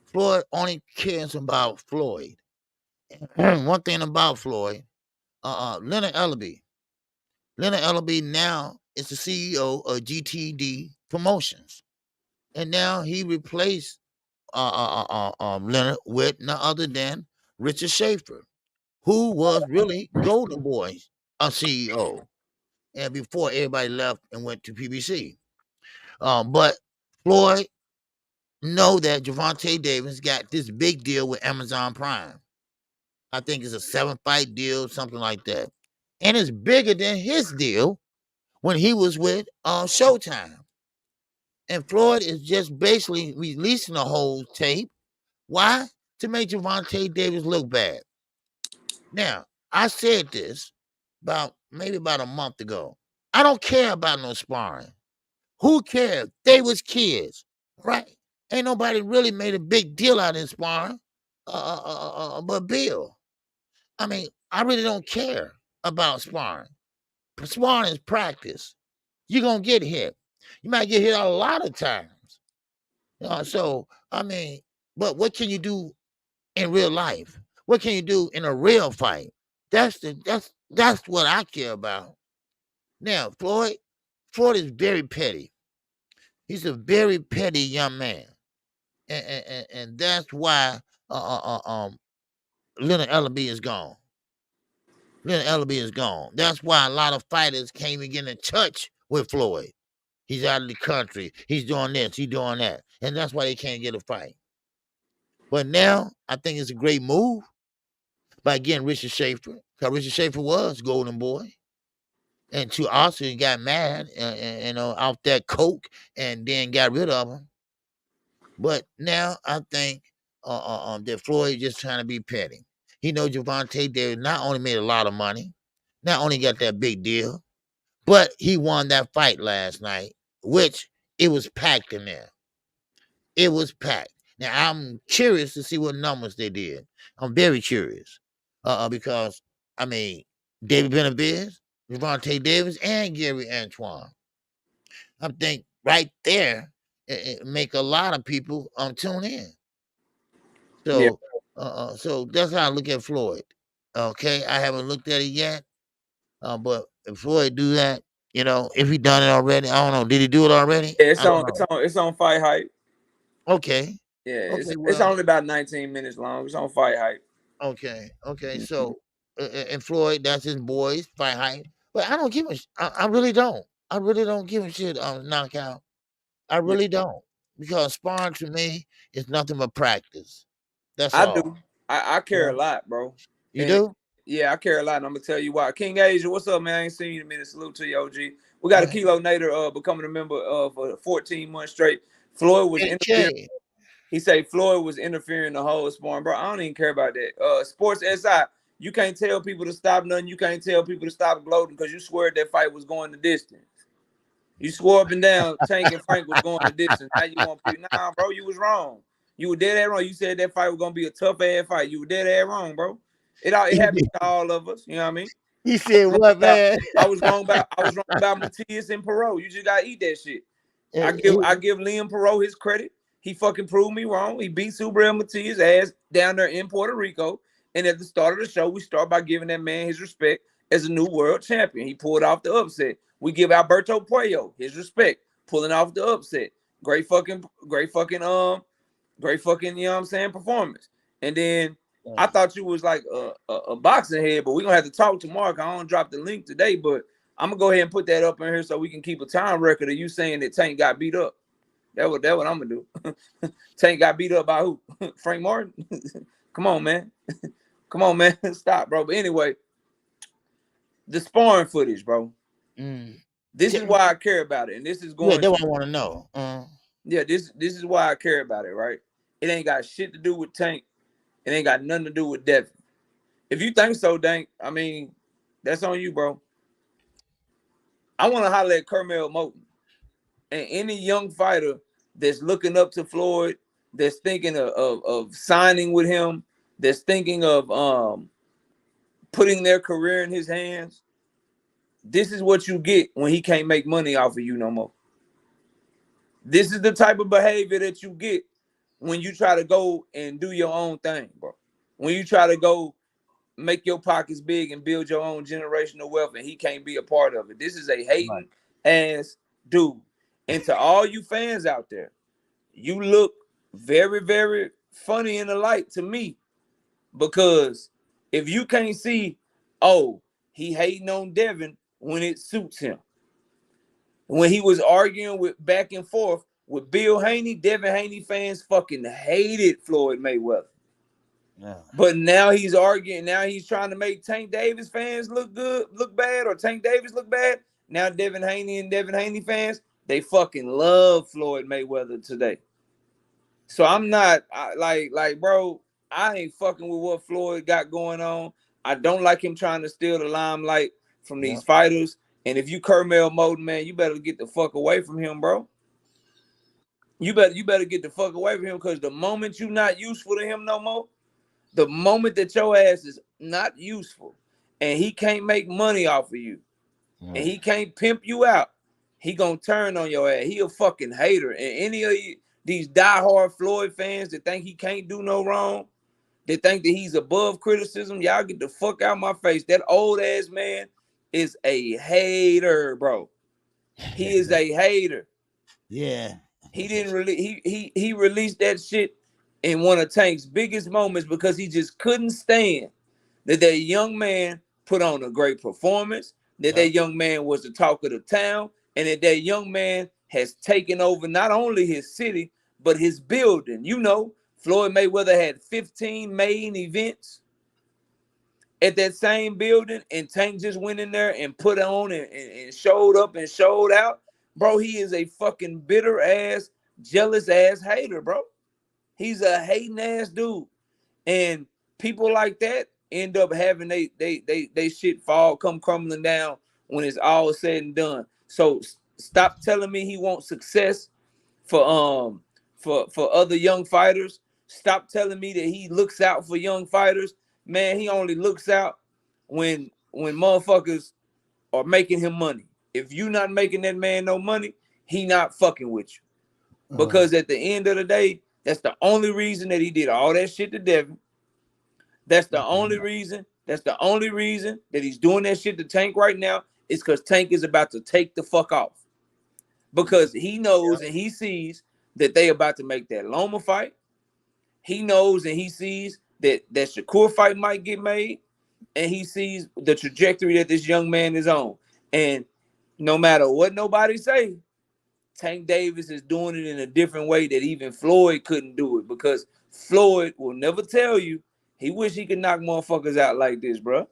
Floyd only cares about Floyd. One thing about Floyd, Leonard Ellaby. Leonard Ellaby now is the CEO of GTD Promotions, and now he replaced Leonard with none other than Richard Schaefer, who was really Golden Boy's CEO, and before everybody left and went to PBC. But Floyd know that Gervonta Davis got this big deal with Amazon Prime. I think it's a 7-fight deal, something like that. And it's bigger than his deal when he was with Showtime. And Floyd is just basically releasing the whole tape. Why? To make Gervonta Davis look bad. Now, I said this maybe about a month ago. I don't care about no sparring. Who cares? They was kids, right? Ain't nobody really made a big deal out of sparring, but Bill. I mean, I really don't care about sparring. Sparring is practice. You're gonna get hit. You might get hit a lot of times. So I mean, but what can you do in real life? What can you do in a real fight? That's what I care about. Now, Floyd is very petty. He's a very petty young man, and that's why Leonard Ellaby is gone. Leonard Ellaby is gone. That's why a lot of fighters can't even get in touch with Floyd. He's out of the country. He's doing this. He's doing that, and that's why they can't get a fight. But now I think it's a great move by getting Richard Schaefer, because Richard Schaefer was Golden Boy. And to Austin got mad, off that coke, and then got rid of him. But now I think that Floyd just trying to be petty. He knows Gervonta Davis not only made a lot of money, not only got that big deal, but he won that fight last night, which it was packed in there. It was packed. Now I'm curious to see what numbers they did. I'm very curious, because I mean David Benavidez, Gervonta Davis, and Gary Antoine. I think right there it make a lot of people tune in. Yeah, So so that's how I look at Floyd. Okay, I haven't looked at it yet, but if Floyd do that, if he done it already, I don't know. Did he do it already? it's I don't on know. it's on Fight Hype. Okay, Yeah, okay, it's well, only about 19 minutes long. It's on Fight Hype. okay. Mhm. So and Floyd, that's his boys, fight hype. But I don't give a. I really don't. I really don't give a shit on knockout. I Yeah, really don't, because sparring to me is nothing but practice. That's I all. do. I care a Yeah. lot, bro. You And do? yeah, I care a lot. And I'm gonna tell you why. King Asia, what's up, man? I ain't seen you in a minute. Salute to you, OG. We got a Yeah. Kilo Nader becoming a member for 14 months straight. Floyd was interfering. AK. He said Floyd was interfering the whole sparring, bro. I don't even care about that. Sports SI, you can't tell people to stop nothing. You can't tell people to stop gloating because you swear that fight was going the distance. You swore up and down Tank and Frank was going the distance. Now you want people? Nah, bro, you was wrong. You were dead ass wrong. You said that fight was gonna be a tough ass fight. You were dead ass wrong, bro. It He, happens to all of us. You know what I mean? he said what, About, man? I was wrong about Matias and Perot. You just gotta eat that shit. Uh, I give Liam Perot his credit. He fucking proved me wrong. He beat Subriel Matias' ass down there in Puerto Rico. And at the start of the show, we start by giving that man his respect as a new world champion. He pulled off the upset. We give Alberto Puello his respect, pulling off the upset. Great fucking, great fucking, you know what I'm saying, performance. And then I thought you was like a boxing head, but we're gonna have to talk tomorrow. I don't drop the link today, but I'm gonna go ahead and put that up in here so we can keep a time record of you saying that Tank got beat up. That what I'm gonna do. Tank got beat up by who? Frank Martin? Come on, man. Come on, man. Stop, bro. But anyway, the sparring footage, bro. mm. This is why I care about it. And this is Yeah, going that's to what I want to know. yeah, this is why I care about it, right? It ain't got shit to do with Tank. It ain't got nothing to do with Devin. If you think so, Dank, I mean, that's on you, bro. I want to holler at Kermel Moton and any young fighter that's looking up to Floyd, that's thinking of signing with him, that's thinking of putting their career in his hands. This is what you get when he can't make money off of you no more. This is the type of behavior that you get when you try to go and do your own thing, bro. When you try to go make your pockets big and build your own generational wealth, and he can't be a part of it. This is a hating ass dude. And to all you fans out there, you look very, very funny in the light to me, because if you can't see, oh, he hating on Devin when it suits him. When he was arguing with back and forth with Bill Haney, Devin Haney fans fucking hated Floyd Mayweather. Yeah. But now he's arguing. Now he's trying to make Tank Davis fans look good, look bad, or Tank Davis look bad. Now Devin Haney and Devin Haney fans, they fucking love Floyd Mayweather today. So I'm not like, bro, I ain't fucking with what Floyd got going on. I don't like him trying to steal the limelight from Yeah. these fighters. And if you Kermel Moden, man, you better get the fuck away from him, bro. You better get the fuck away from him, because the moment you not useful to him no more, the moment that your ass is not useful and he can't make money off of you and he can't pimp you out, he gonna turn on your ass. He a fucking hater. And any of these diehard Floyd fans that think he can't do no wrong, that think that he's above criticism, y'all get the fuck out my face. That old ass man is a hater, bro. He is a hater. Yeah. He didn't really he released that shit in one of Tank's biggest moments because he just couldn't stand that young man put on a great performance, that young man was the talk of the town, and that young man has taken over not only his city, but his building. You know, Floyd Mayweather had 15 main events at that same building, and Tank just went in there and put on and showed up and showed out. Bro, he is a fucking bitter ass jealous ass hater, bro. He's a hating ass dude. And people like that end up having they shit come crumbling down when it's all said and done. So stop telling me he wants success for other young fighters. Stop telling me that he looks out for young fighters. Man, he only looks out when motherfuckers are making him money. If you not making that man no money, he not fucking with you. Because at the end of the day, that's the only reason that he did all that shit to Devin. That's the only reason. That's the only reason that he's doing that shit to Tank right now is because Tank is about to take the fuck off. Because he knows and he sees that they about to make that Loma fight. He knows and he sees that Shakur fight might get made. And he sees the trajectory that this young man is on. And no matter what nobody say, Tank Davis is doing it in a different way that even Floyd couldn't do it, because Floyd will never tell you he wish he could knock motherfuckers out like this, bro.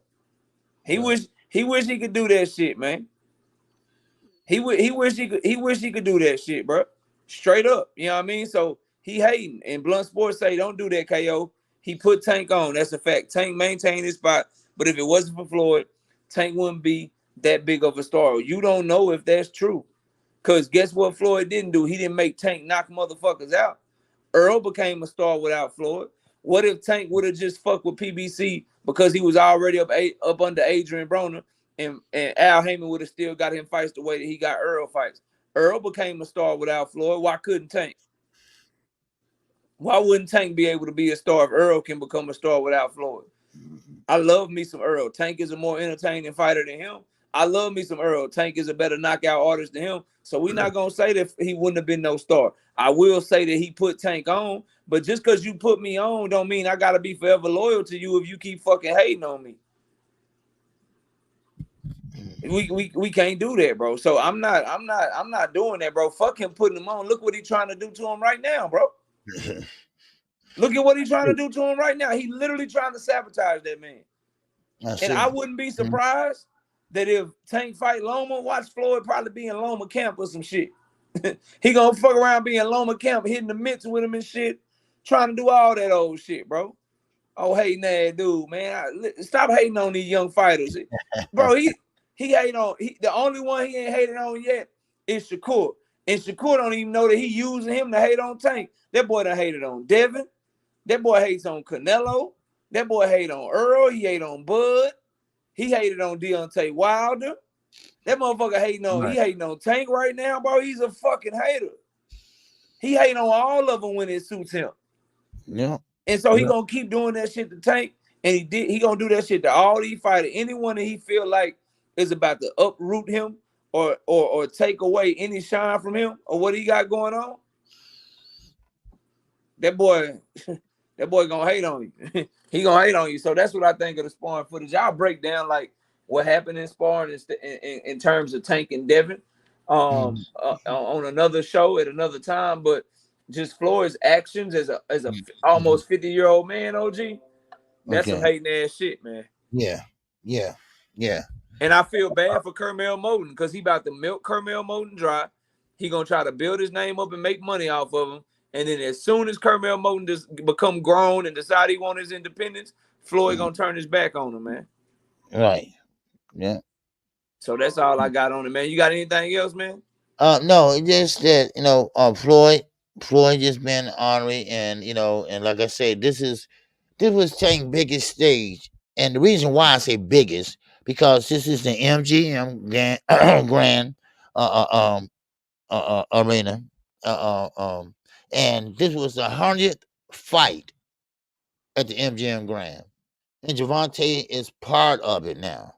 He wish he could do that shit, man. He wish he could do that shit, bro. Straight up, you know what I mean? So he hating, and Blunt Sports say don't do that, KO. He put Tank on. That's a fact. Tank maintained his spot, but if it wasn't for Floyd, Tank wouldn't be that big of a star. You don't know if that's true. Because guess what Floyd didn't do? He didn't make Tank knock motherfuckers out. Earl became a star without Floyd. What if Tank would have just fucked with PBC because he was already up under Adrian Broner, and Al Heyman would have still got him fights the way that he got Earl fights? Earl became a star without Floyd. Why couldn't Tank? Why wouldn't Tank be able to be a star if Earl can become a star without Floyd? I love me some Earl. Tank is a more entertaining fighter than him. I love me some Earl. Tank is a better knockout artist than him. So we're not going to say that he wouldn't have been no star. I will say that he put Tank on, but just because you put me on don't mean I got to be forever loyal to you if you keep fucking hating on me. We can't do that, bro. So I'm not doing that, bro. Fuck him putting him on. Look what he's trying to do to him right now, bro. Look at what he's trying to do to him right now. He literally trying to sabotage that man. I wouldn't be surprised that if Tank fight Loma, watch Floyd probably be in Loma camp or some shit. He gonna fuck around being Loma camp, hitting the mitts with him and shit, trying to do all that old shit, bro. Oh, hating ass dude, man. Stop hating on these young fighters. Bro, he hate on, the only one he ain't hated on yet is Shakur. And Shakur don't even know that he using him to hate on Tank. That boy done hated on Devin. That boy hates on Canelo. That boy hate on Earl. He hate on Bud. He hated on Deontay Wilder. That motherfucker hating on, he hating on Tank right now, bro. He's a fucking hater. He hating on all of them when it suits him. Yeah. And so he gonna keep doing that shit to Tank, and he gonna do that shit to all these fighters. Anyone that he feel like is about to uproot him or take away any shine from him or what he got going on, that boy gonna hate on you. He gonna hate on you. So that's what I think of the sparring footage. I'll break down like what happened in sparring in terms of Tank and Devin on another show at another time. But just Floyd's actions as a almost 50-year-old man, OG, that's some hating ass shit, man. Yeah. And I feel bad for Kermel Moton because he about to milk Kermel Moton dry. He gonna try to build his name up and make money off of him. And then as soon as Kermel Moton just become grown and decide he want his independence, Floyd gonna turn his back on him, man. Right. Yeah. So that's all I got on it, man. You got anything else, man? No, it's just that, Floyd just been honorary, and and like I said, this was Tank's biggest stage. And the reason why I say biggest, because this is the MGM Grand Arena. And this was the 100th fight at the MGM Grand. And Gervonta is part of it now.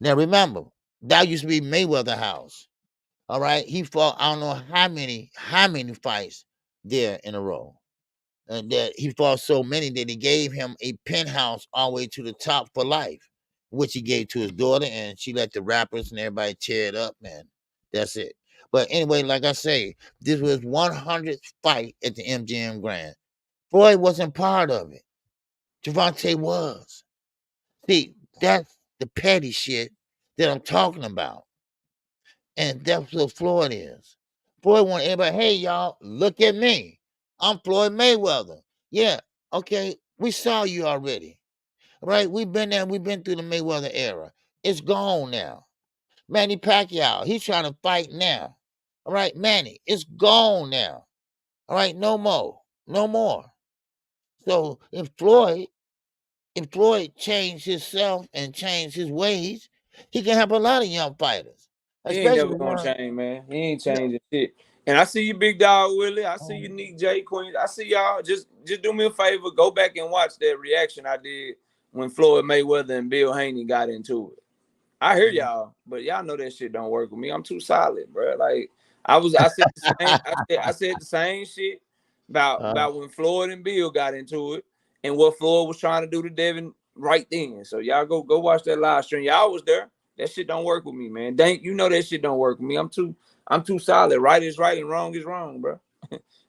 Now remember, that used to be Mayweather house. All right. He fought, I don't know how many fights there in a row. And that he fought so many that he gave him a penthouse all the way to the top for life, which he gave to his daughter, and she let the rappers and everybody tear it up, man. That's it. But anyway, like I say, this was 100th fight at the MGM Grand. Floyd wasn't part of it. Gervonta was. See, that's the petty shit that I'm talking about. And that's what Floyd is. Floyd want everybody, hey y'all, look at me. I'm Floyd Mayweather. Yeah, okay, we saw you already. Right? We've been there, we've been through the Mayweather era. It's gone now. Manny Pacquiao, he's trying to fight now. All right, Manny, it's gone now. All right, no more. No more. So if Floyd changed himself and changed his ways, he can help a lot of young fighters. He ain't Especially never gonna one. change, man. He ain't Yeah. changing shit. And I see you, Big Dog Willie. I see you, Mhm. Nick J Queen. I see y'all. Just do me a favor. Go back and watch that reaction I did when Floyd Mayweather and Bill Haney got into it. I hear Mhm. y'all, but y'all know that shit don't work with me. I'm too solid, bro. Like I said the same. I said the same shit uh, about when Floyd and Bill got into it and what Floyd was trying to do to Devin right then. So y'all go watch that live stream. Y'all was there. That shit don't work with me, man. Dank, you know that shit don't work with me. I'm too solid. Right is right and wrong is wrong, bro.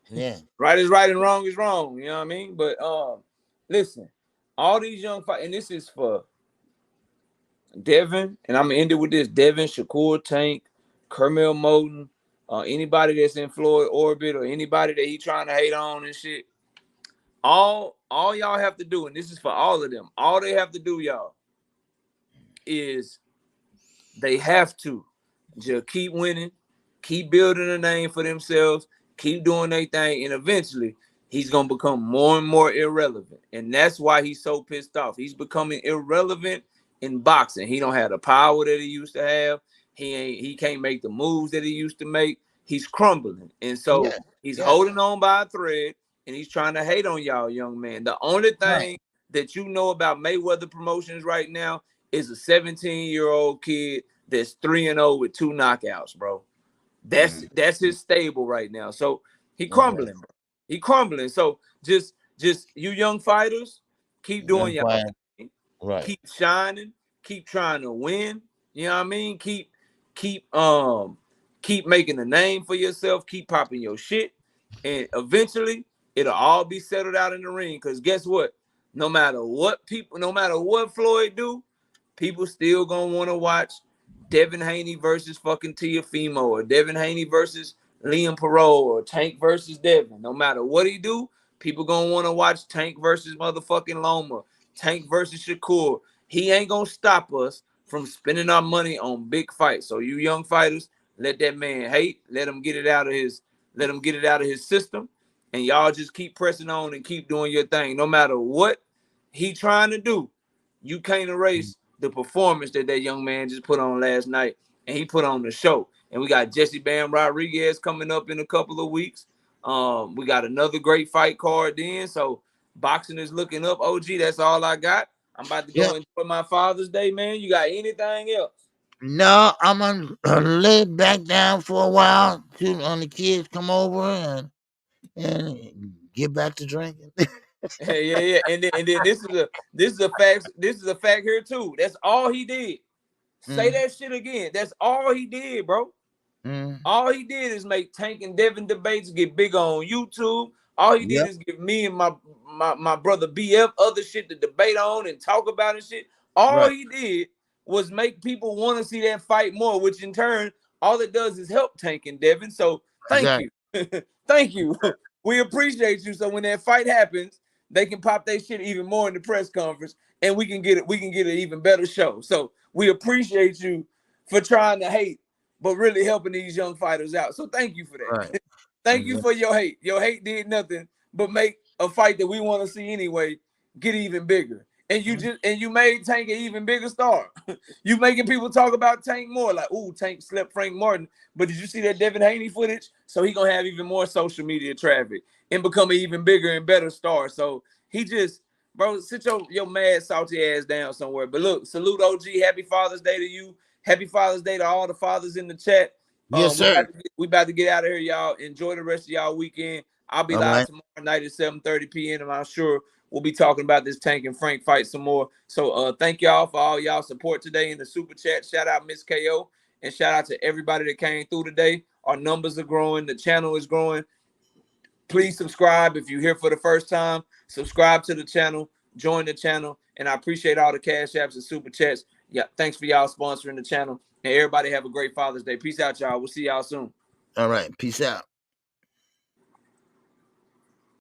yeah. Right is right and wrong is wrong. You know what I mean? But listen, all these young fight, and this is for Devin, and I'm gonna end it with this: Devin, Shakur, Tank, Kermel Moten, anybody that's in Floyd orbit or anybody that he trying to hate on and shit. All y'all have to do, and this is for all of them. All they have to do, y'all, is they have to just keep winning, keep building a name for themselves, keep doing their thing, and eventually he's gonna become more and more irrelevant. And that's why he's so pissed off. He's becoming irrelevant in boxing. He don't have the power that he used to have. He can't make the moves that he used to make. He's crumbling. And so Yeah. he's Yeah. holding on by a thread and he's trying to hate on y'all, young man. The only Right. thing that you know about Mayweather Promotions right now is a 17-year-old kid that's 3-0 with 2 knockouts, bro. That's his stable right now. So he Okay. crumbling, bro. He crumbling. So just you young fighters, keep Young doing y'all fighter. thing. Right. Keep shining. Keep trying to win. You know what I mean? Keep making a name for yourself. Keep popping your shit, and eventually it'll all be settled out in the ring. Because guess what? No matter what Floyd do, people still gonna want to watch Devin Haney versus fucking Tiafimo or Devin Haney versus Liam Perot or Tank versus Devin. No matter what he do, people gonna want to watch Tank versus motherfucking Loma, Tank versus Shakur. He ain't gonna stop us from spending our money on big fights. So you young fighters, let that man hate. Let him get it out of his system. And y'all just keep pressing on and keep doing your thing. No matter what he trying to do, you can't erase the performance that young man just put on last night, and he put on the show. And we got Jesse Bam Rodriguez coming up in a couple of weeks. We got another great fight card then. So boxing is looking up. OG, that's all I got. I'm about to Yeah. go enjoy my Father's Day, man. You got anything else? No, I'm gonna lay back down for a while till on the kids come over and get back to drinking. Hey, yeah. And then this is a fact here too. That's all he did. Say mm, that shit again. That's all he did, bro. mm, All he did is make Tank and Devin debates get bigger on YouTube. All he did yep. is give me and my brother BF other shit to debate on and talk about and shit. All Right. he did was make people want to see that fight more, which in turn, all it does is help Tank and Devin. So thank Exactly. you. Thank you. We appreciate you. So when that fight happens, they can pop their shit even more in the press conference and we can get an even better show. So we appreciate you for trying to hate but really helping these young fighters out. So thank you for Right. that. Thank you Exactly. for your hate. Your hate did nothing but make a fight that we want to see anyway get even bigger. And you made Tank an even bigger star. You making people talk about Tank more, like, ooh, Tank slept Frank Martin. But did you see that Devin Haney footage? So he gonna have even more social media traffic and become an even bigger and better star. So he just, bro, sit your mad salty ass down somewhere. But look, salute OG. Happy Father's Day to you. Happy Father's Day to all the fathers in the chat. Yes, sir. We about to get out of here, y'all. Enjoy the rest of y'all weekend. I'll be All live right. tomorrow night at 7:30 p.m. and I'm sure we'll be talking about this Tank and Frank fight some more. So thank y'all for all y'all support today in the super chat. Shout out Miss KO and shout out to everybody that came through today. Our numbers are growing. The channel is growing. Please subscribe if you're here for the first time. Subscribe to the channel, join the channel, and I appreciate all the cash apps and super chats. Yeah, thanks for y'all sponsoring the channel. And everybody have a great Father's Day. Peace out, y'all. We'll see y'all soon. All right. Peace out.